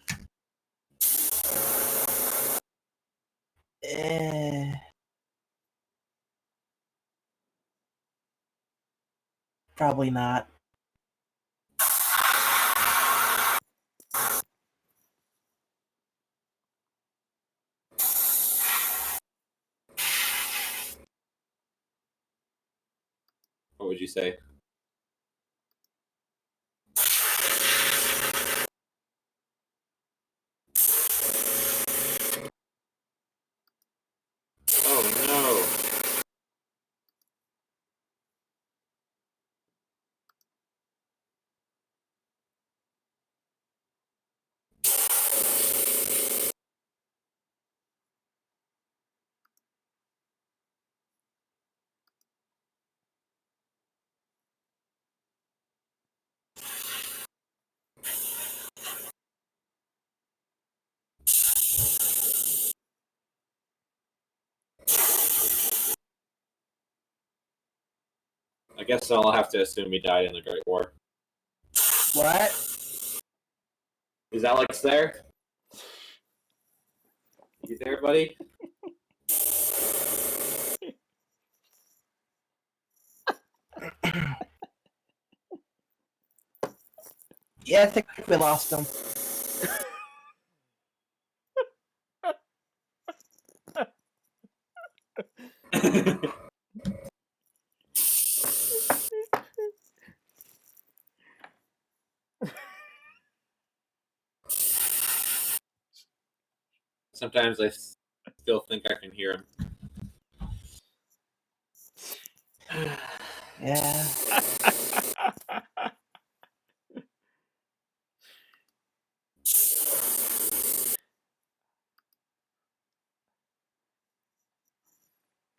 Probably not. What would you say? Oh no! I guess I'll have to assume he died in the Great War. What? Is Alex there? You there, buddy? Yeah, I think we lost him. Sometimes I still think I can hear him. Yeah.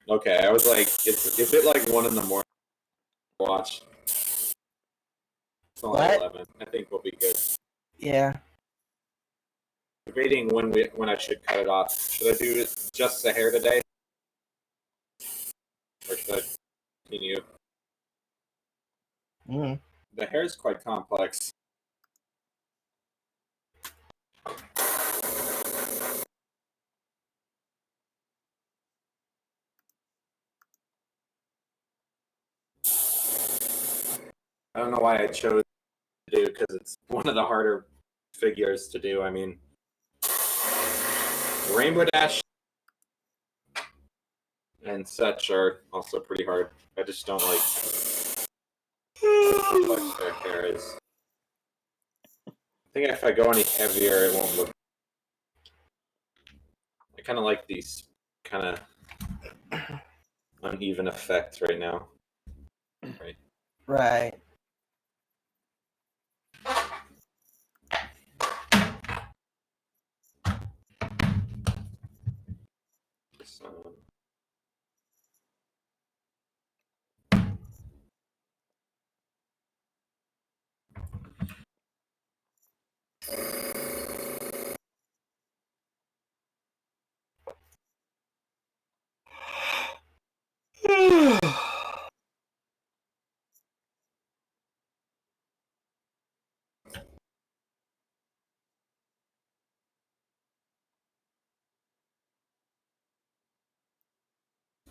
Okay, I was like, is it like 1 in the morning to watch? It's only What? 11. I think we'll be good. Yeah. Debating when I should cut it off. Should I do just the hair today? Or should I continue? Mm. The hair is quite complex. I don't know why I chose to do because it's one of the harder figures to do. I mean, Rainbow Dash and such are also pretty hard. I just don't like how complex their hair is. I think if I go any heavier, it won't look. I kind of like these kind of uneven effects right now. Right. Right. So,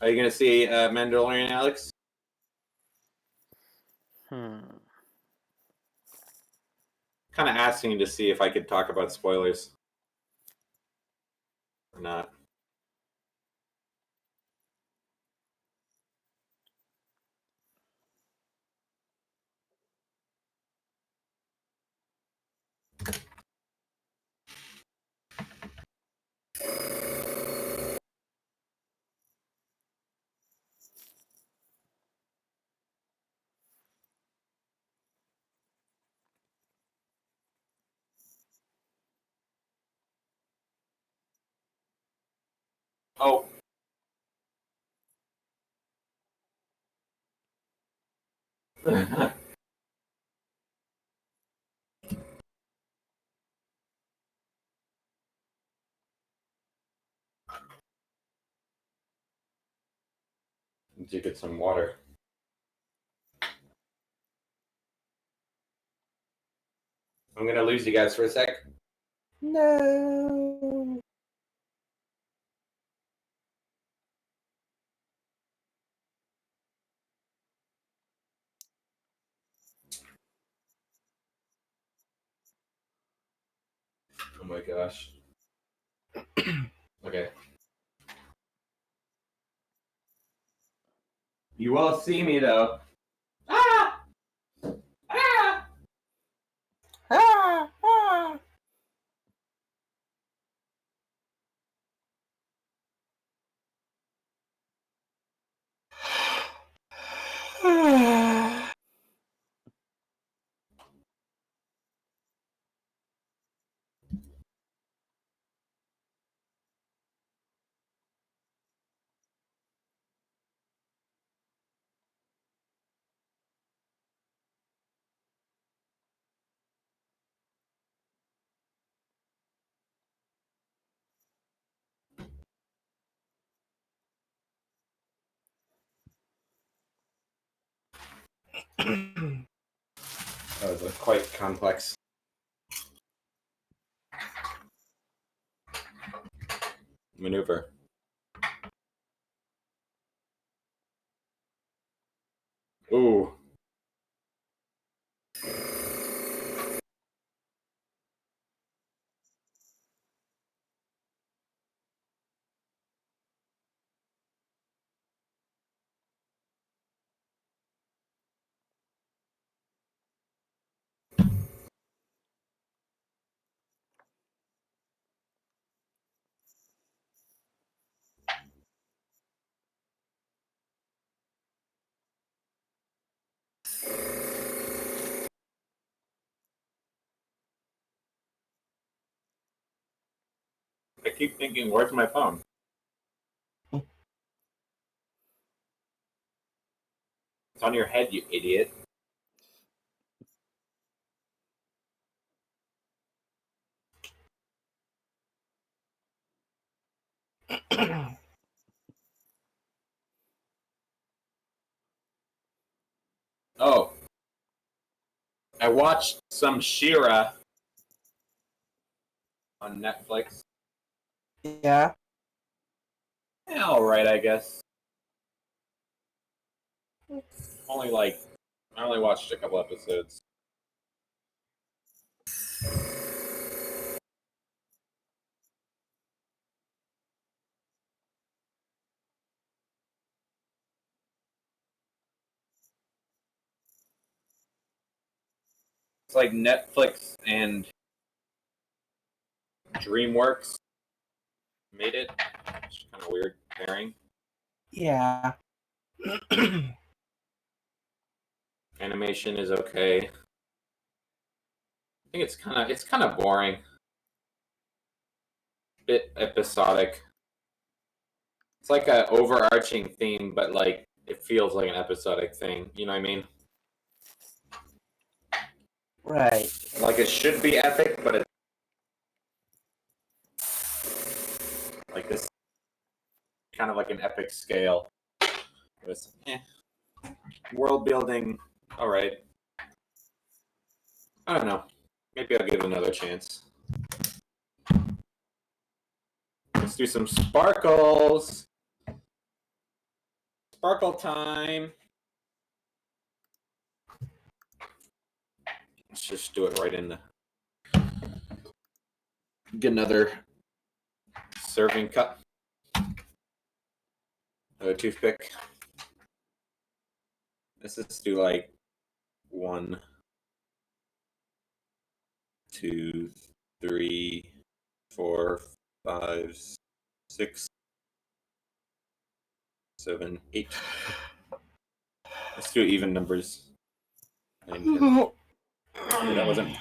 are you gonna see Mandalorian, Alex? Hmm. Kind of asking to see if I could talk about spoilers or not. Oh. Did you get some water? I'm gonna lose you guys for a sec. No. Oh my gosh. Okay. You all see me though. Ah! Ah! Ah, ah. That was a quite complex maneuver. Ooh. I keep thinking, where's my phone? It's on your head, you idiot. Oh, I watched some Shira on Netflix. Yeah. Yeah, all right, I guess. I only watched a couple episodes. It's like Netflix and DreamWorks made it. It's kind of weird pairing. Yeah. Animation is okay. I think it's kind of boring. Bit episodic. It's like an overarching theme, but like it feels like an episodic thing. You know what I mean? Right. Like it should be epic, but it's like this kind of like an epic scale. It's world building. All right. I don't know. Maybe I'll give it another chance. Let's do some sparkles. Sparkle time. Let's just do it right in the. Get another serving cup. Another toothpick. Let's just do like 1, 2, 3, 4, 5, 6, 7, 8. Let's do even numbers. 9, 10.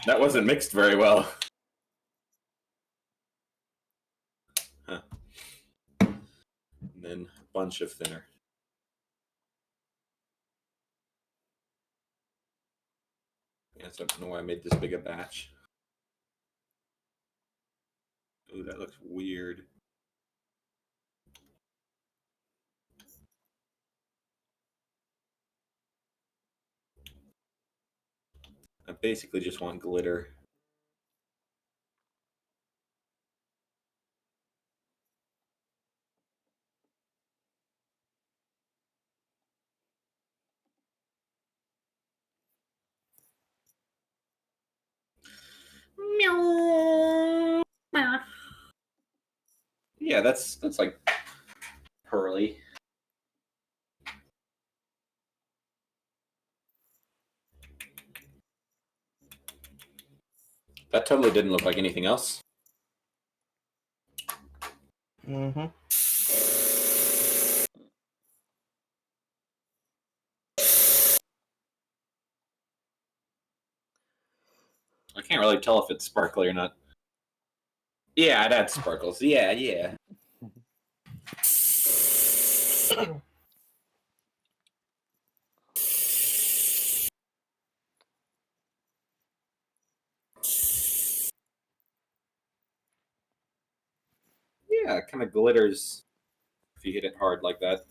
That wasn't mixed very well. Huh. And then a bunch of thinner. Yes, I don't know why I made this big a batch. Ooh, that looks weird. I basically just want glitter. Meow. Yeah, that's like pearly. That totally didn't look like anything else. Mm-hmm. I can't really tell if it's sparkly or not. Yeah, it adds sparkles. Yeah. Yeah, it kind of glitters if you hit it hard like that.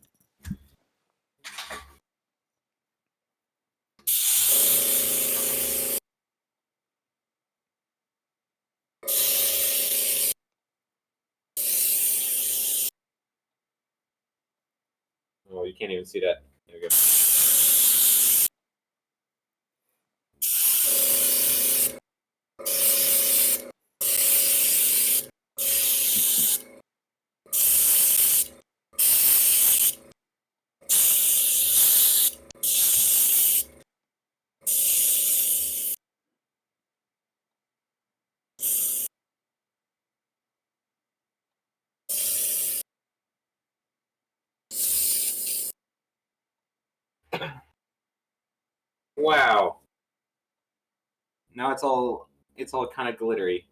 Oh, you can't even see that. There we go. Wow. Now it's all kind of glittery.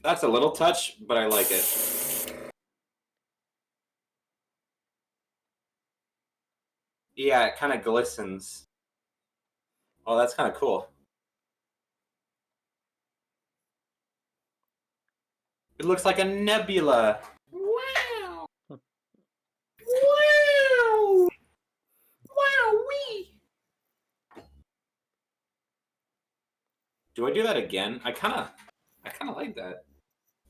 That's a little touch, but I like it. Yeah, it kind of glistens. Oh, that's kind of cool. It looks like a nebula. Wow. Wow. Wow-wee. Do I do that again? I kind of like that.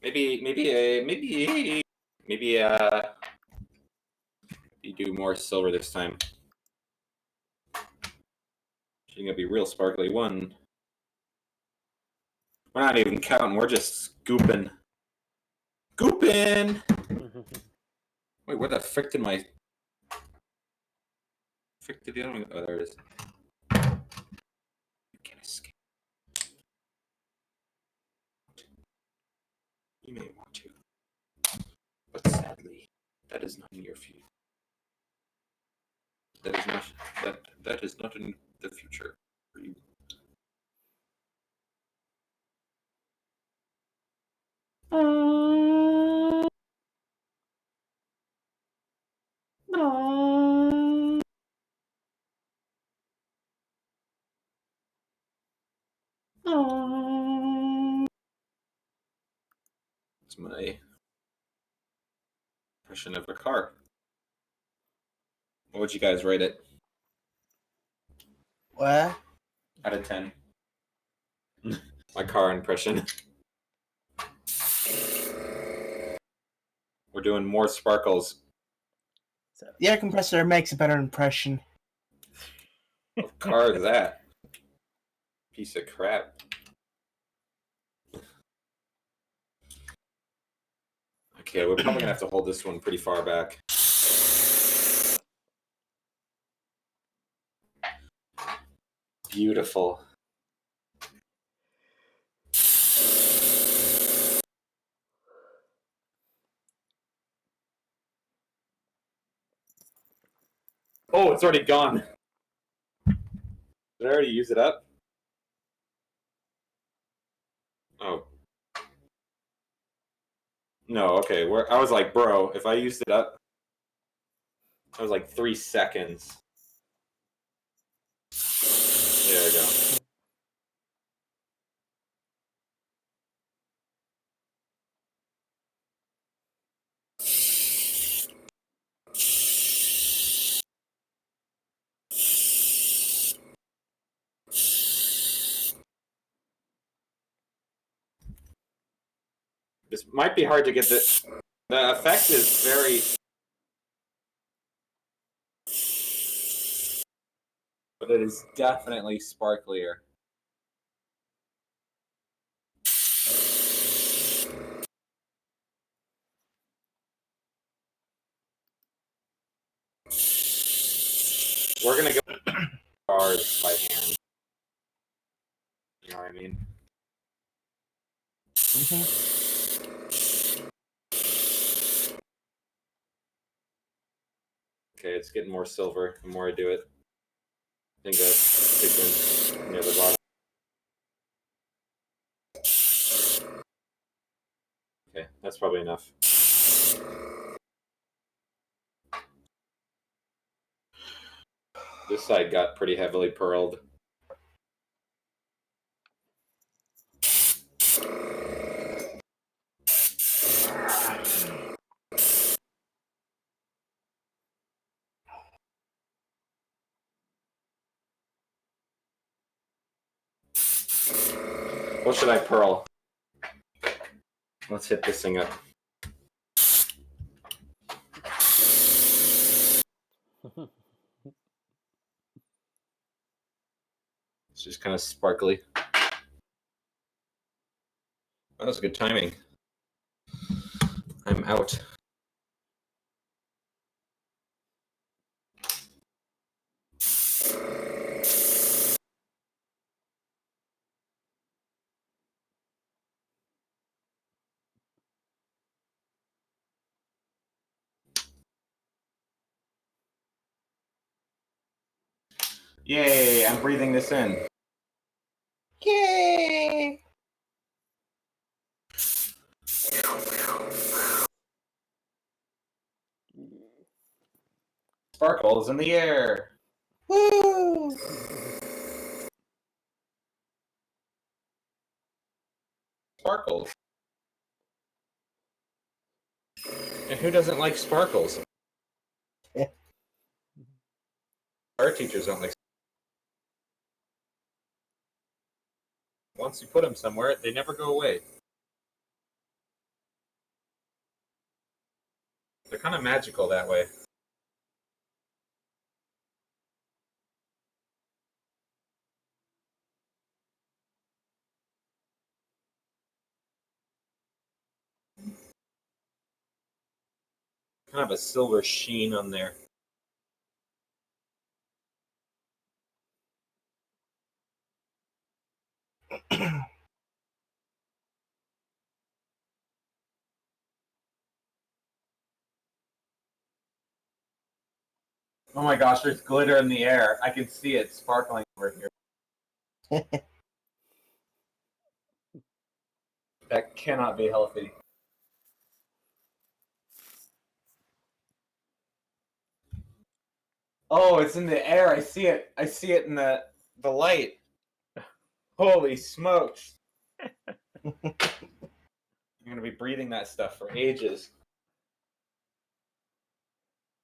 Maybe you do more silver this time. She's gonna be real sparkly. One. We're not even counting. We're just scooping. Scooping. Wait, where the frick did my? Frick did the other one? Oh, there it is. You can't escape. You may want to, but sadly, that is not in your future. That is not in the future for you. It's my impression of a car. What would you guys rate it? What? Out of 10. My car impression. We're doing more sparkles. So, The air compressor makes a better impression. What car is that? Piece of crap. Okay, we're probably gonna have to hold this one pretty far back. Beautiful. Oh, it's already gone. Did I already use it up? Oh. No, okay. I was like, bro, if I used it up, I was like 3 seconds. There we go. This might be hard to get the effect is very, but it is definitely sparklier. We're gonna go cards by hand. You know what I mean? Okay, it's getting more silver the more I do it. I think that's good near the bottom. Okay, that's probably enough. This side got pretty heavily pearled. What should I pearl? Let's hit this thing up. It's just kind of sparkly. That was good timing. I'm out. Yay, I'm breathing this in. Yay! Sparkles in the air. Woo! Sparkles. And who doesn't like sparkles? Our teachers don't like. Once you put them somewhere, they never go away. They're kind of magical that way. Kind of a silver sheen on there. Oh my gosh, there's glitter in the air. I can see it sparkling over here. That cannot be healthy. Oh, it's in the air. I see it. I see it in the light. Holy smokes. I'm going to be breathing that stuff for ages.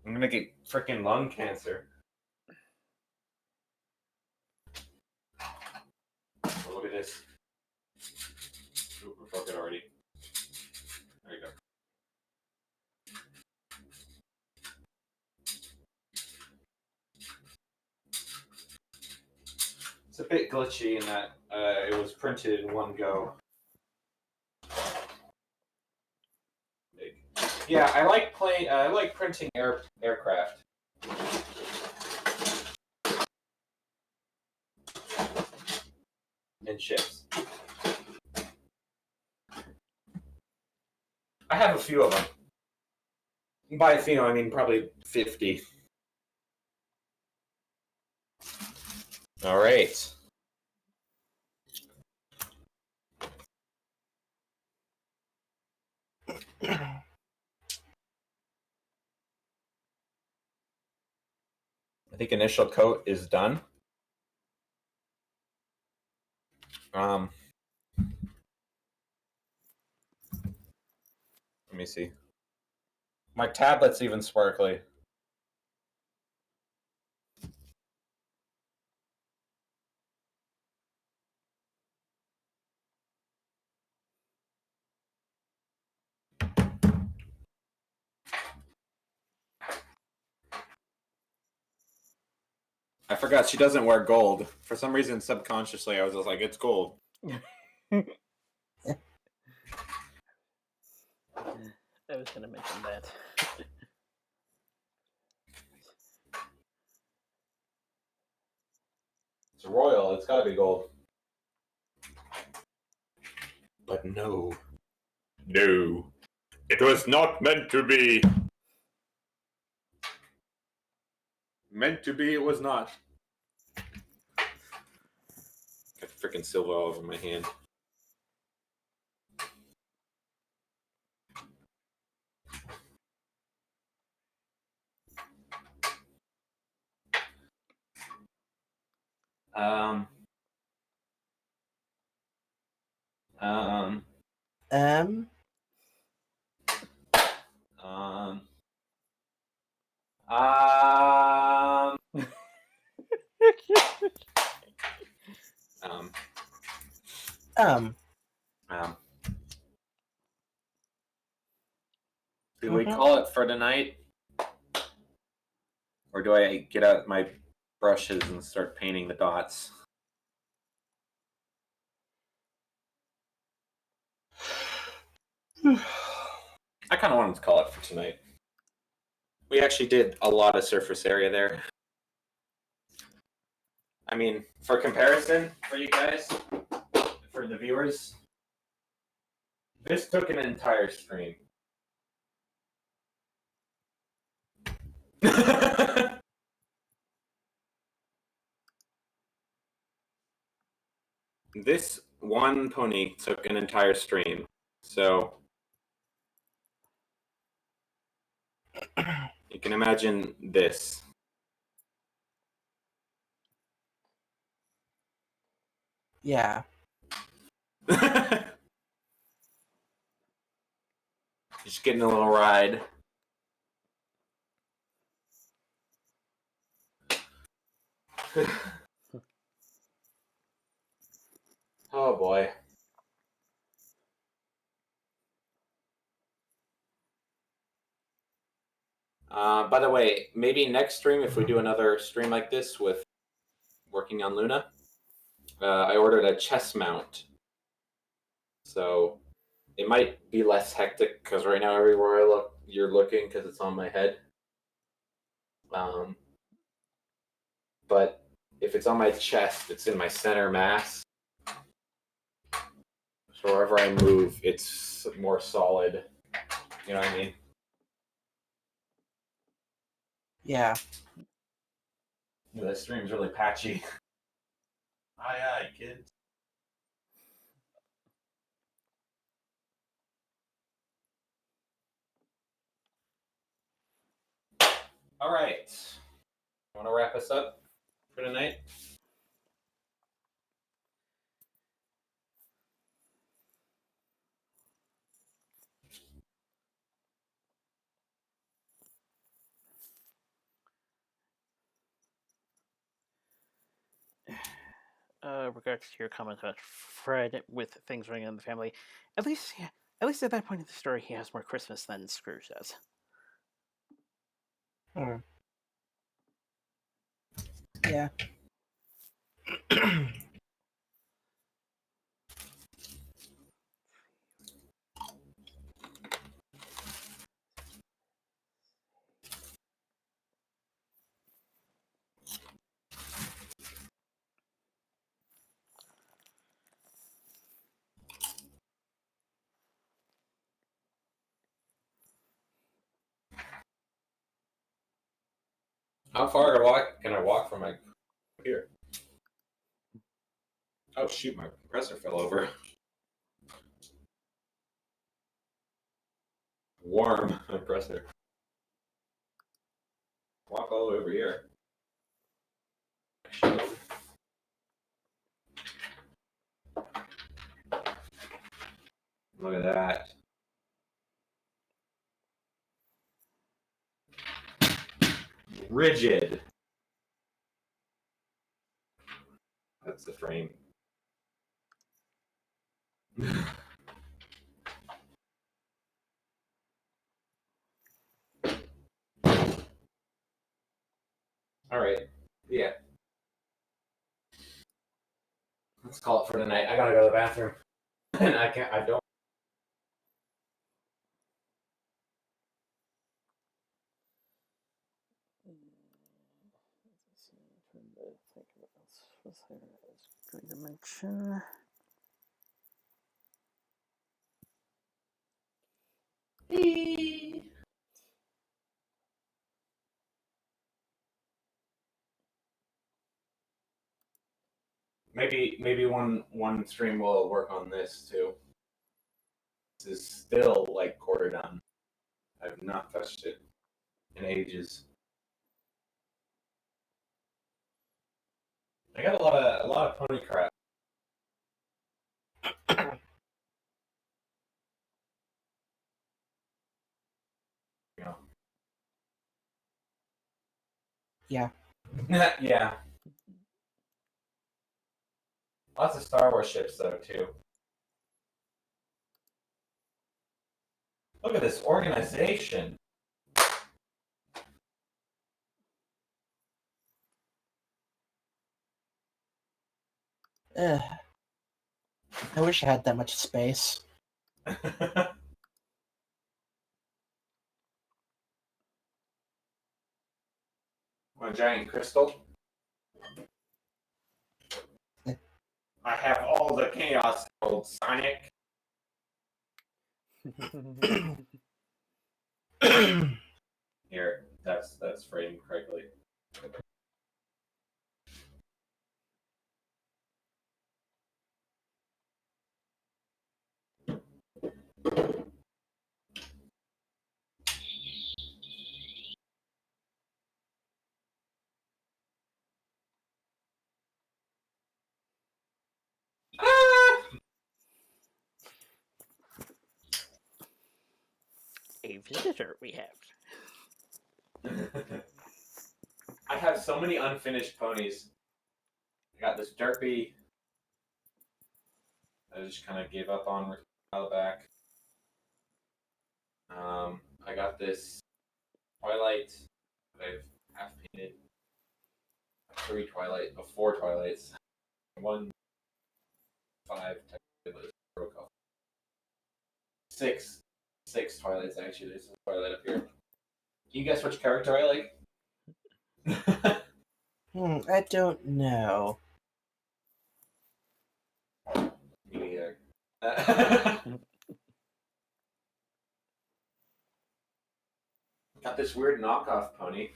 I'm going to get freaking lung cancer. Oh, look at this. Ooh, we broke it already. There you go. It's a bit glitchy in that it was printed in one go. Yeah, I like playing. I like printing aircraft. And ships. I have a few of them. By a few, I mean probably 50. All right. I think initial coat is done. Let me see. My tablet's even sparkly. I forgot she doesn't wear gold. For some reason, subconsciously, I was just like, it's gold. I was going to mention that. It's royal. It's gotta be gold. But no. No. It was not meant to be. Meant to be, it was not. Got freaking silver all over my hand. Um. Um. Um. Um. Do we call it for tonight? Or do I get out my brushes and start painting the dots? I kind of wanted to call it for tonight. We actually did a lot of surface area there. I mean, for comparison, for you guys, for the viewers, this took an entire stream. This one pony took an entire stream, so you can imagine this. Yeah. Just getting a little ride. Oh boy. By the way, maybe next stream, if we do another stream like this with working on Luna, I ordered a chest mount. So it might be less hectic because right now everywhere I look, you're looking because it's on my head. But if it's on my chest, it's in my center mass. So wherever I move, it's more solid. You know what I mean? Yeah. Yeah, this stream's really patchy. Aye, kids. All right. Want to wrap us up for tonight? Regards to your comment about Fred with things running in the family, at least at that point in the story, he has more Christmas than Scrooge does. Yeah. How far can I walk from my computer? Oh shoot, my compressor fell over. Warm compressor. Walk all the way over here. Look at that. Rigid. That's the frame. All right. Yeah. Let's call it for tonight. I gotta go to the bathroom. And I don't. Going to mention. Maybe one stream will work on this too. This is still like quarter done. I've not touched it in ages. I got a lot of pony crap. You know. Yeah. Yeah. Lots of Star Wars ships though too. Look at this organization. Ugh, I wish I had that much space. A giant crystal. I have all the chaos called Sonic. Here, that's framed correctly. A visitor we have. I have so many unfinished ponies. I got this Derpy. I just kind of gave up on a while back. I got this Twilight that I've half painted. 4 Twilights. 1, 5, technically, but it's 6 Twilights actually. There's a Twilight up here. Can you guess which character I like? I don't know. Me neither. Got this weird knockoff pony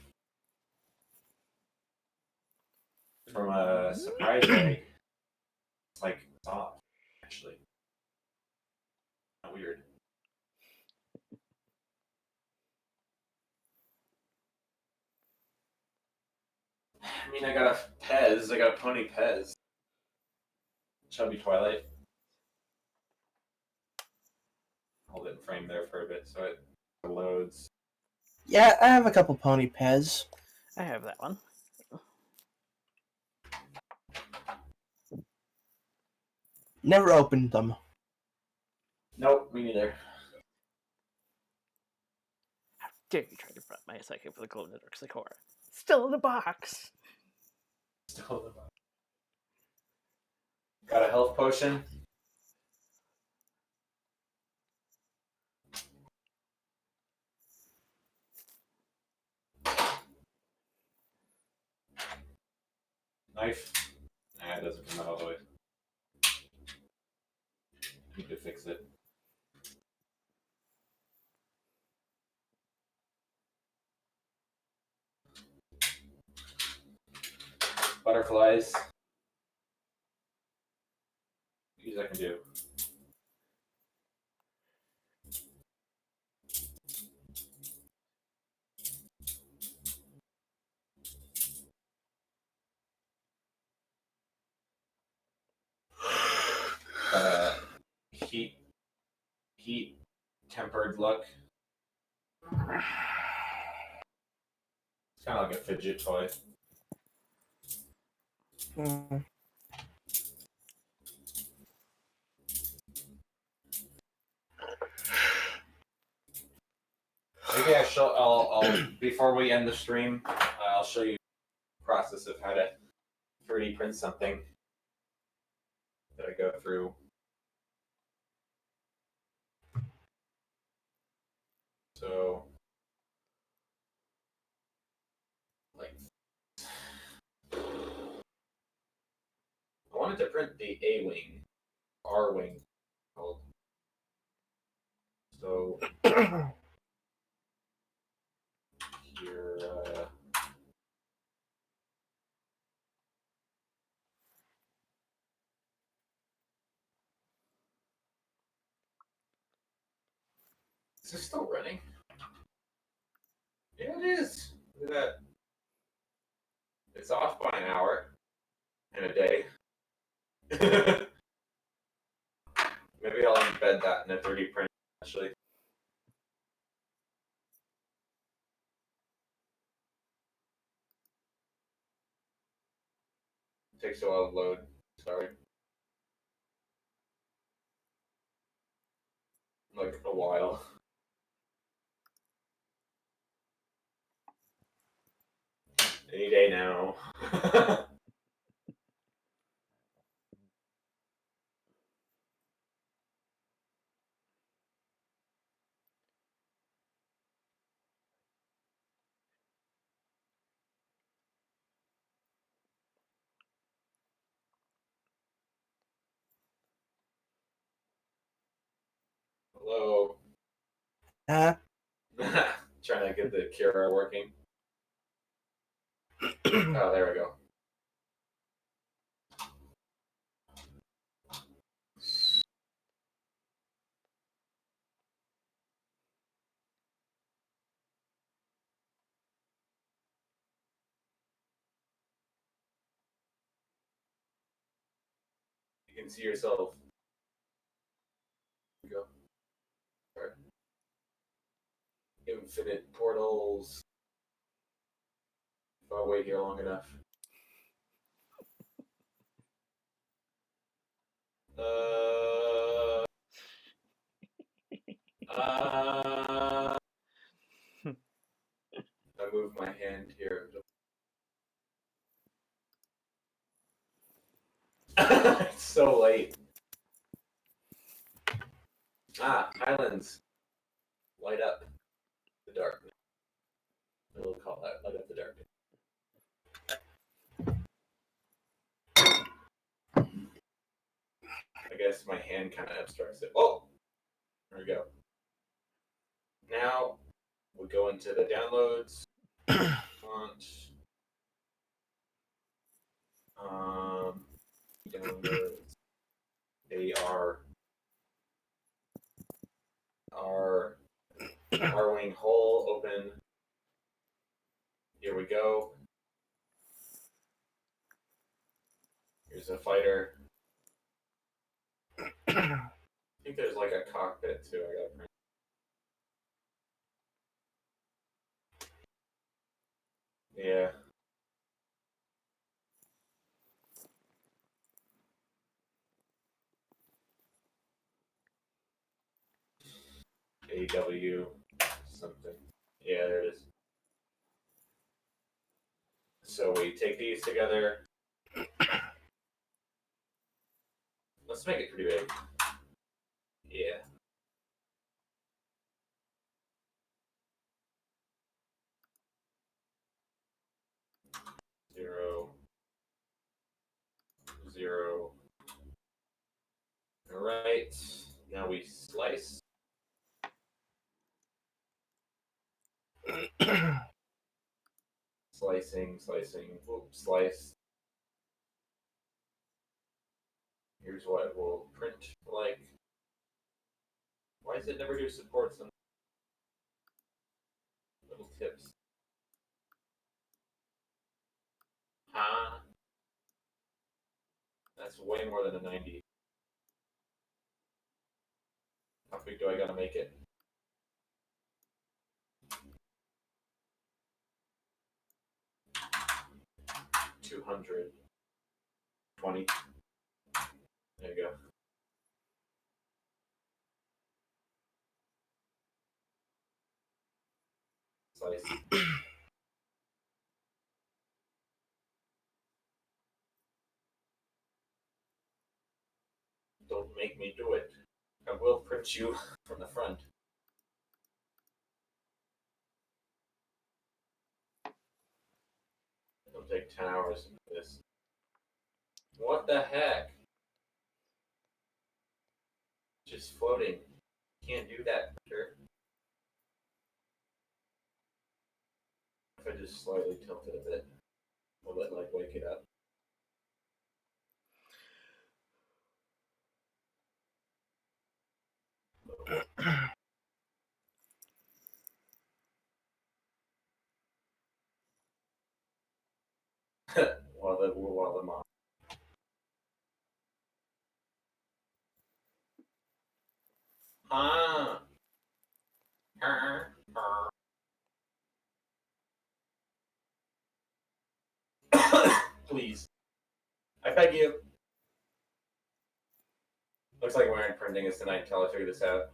from a surprise bag. It's like soft, actually. Weird. I mean, I got a Pez. I got a pony Pez. Chubby Twilight. Hold it in frame there for a bit so it loads. Yeah, I have a couple pony Pez. I have that one. Never opened them. Nope, me neither. How dare you try to front my psychic for the glow in the dark Sakura? Still in the box. Still in the box. Got a health potion. Knife. Nah, it doesn't come out all the way. Need to fix it. Butterflies. These I can do. Heat tempered look. It's kind of like a fidget toy. Hmm. Maybe I'll before we end the stream, I'll show you the process of how to 3D print something that I go through. So, like, I wanted to print the A wing, R wing, called. So here, is this still running? Yeah, it is. Look at that. It's off by an hour and a day. Maybe I'll embed that in a 3D print, actually. It takes a while to load. Sorry. Like a while. Any day now. Hello. Huh? Trying to get the Kira working. Oh, there we go. You can see yourself. Go. Right. Infinite portals. If I wait here long enough. I move my hand here. It's so late. Highlands. Light up the darkness. We'll call that light up the darkness. I guess my hand kind of obstructs it. Oh! There we go. Now we go into the downloads. Font. Downloads. They are R-wing hole open. Here we go. Here's a fighter. I think there's like a cockpit too. I gotta print. Yeah. AW something. Yeah, there it is. So we take these together. Let's make it pretty big. Yeah. Zero. Zero. All right. Now we slice. Slicing. Oops, slice. Here's what it will print like. Why does it never do supports on little tips? Huh? That's way more than a 90. How big do I gotta make it? $220. There you go. Slice. Don't make me do it. I will print you from the front. It'll take 10 hours to do this. What the heck? Just floating. Can't do that, printer. If I just slightly tilt it a bit, will it like wake it up? while the mom. Ah. Please. I beg you. Looks like we're in printing is tonight until I figure this out.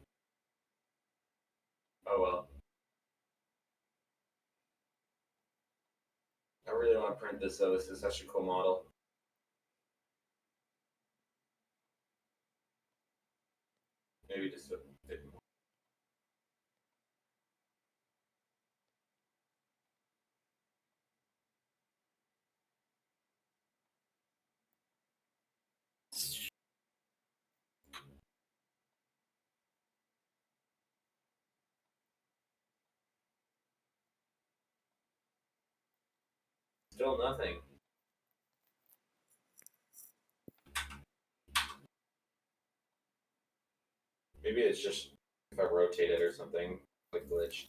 Oh well. I really want to print this though. This is such a cool model. Maybe just a bit more. Still nothing. Maybe it's just if I rotate it or something, like glitch.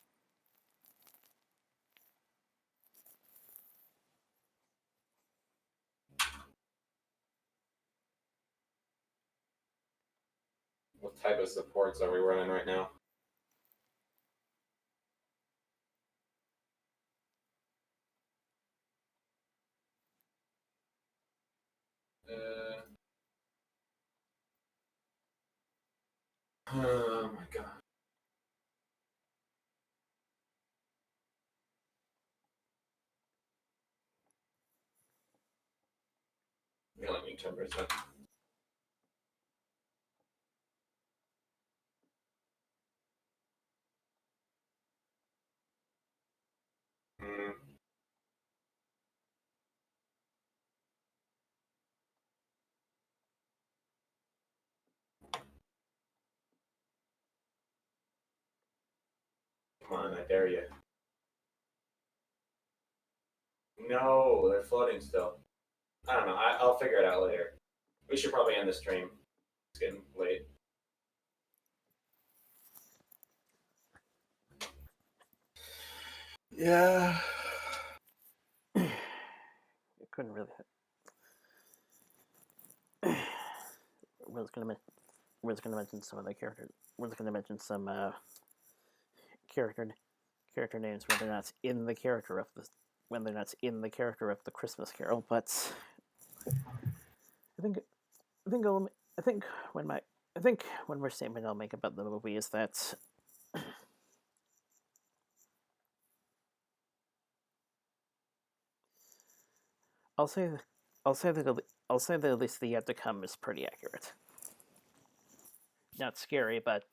What type of supports are we running right now? Oh my god. Yeah, let me 10%. Mm. Come on, I dare you. No, they're floating still. I don't know. I'll figure it out later. We should probably end the stream. It's getting late. Yeah. It couldn't really. We're just gonna mention some of the characters. We're just gonna mention some character names when they're not in the character of the Christmas Carol. But I think one more statement I'll make about the movie is that I'll say that at least the yet to come is pretty accurate. Not scary, but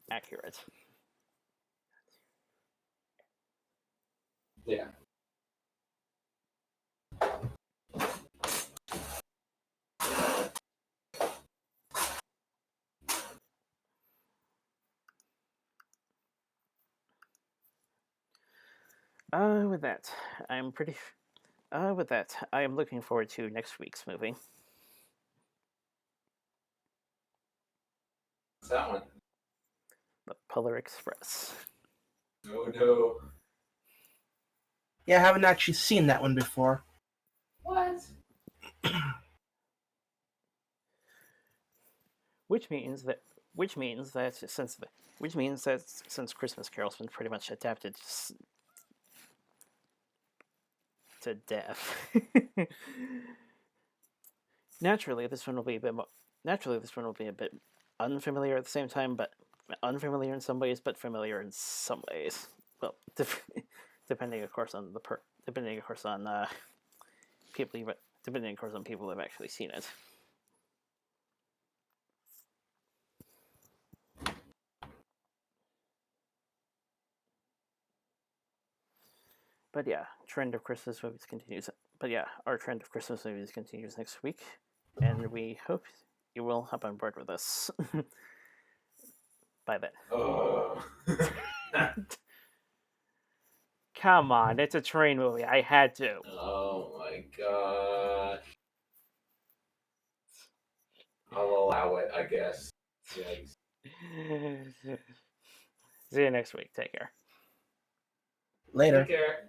accurate. Yeah. With that, I am looking forward to next week's movie. What's that one? The Polar Express. Oh no. Yeah, I haven't actually seen that one before. What? Which means that since Christmas Carol's been pretty much adapted to death. Naturally, this one will be a bit unfamiliar at the same time, but unfamiliar in some ways, but familiar in some ways. Well, depending of course on people who have actually seen it. But yeah, trend of Christmas movies continues. But yeah, our trend of Christmas movies continues next week, and we hope you will hop on board with us by then. Oh. Come on, it's a train movie. I had to. Oh my gosh. I'll allow it, I guess. Yikes. See you next week. Take care. Later. Take care.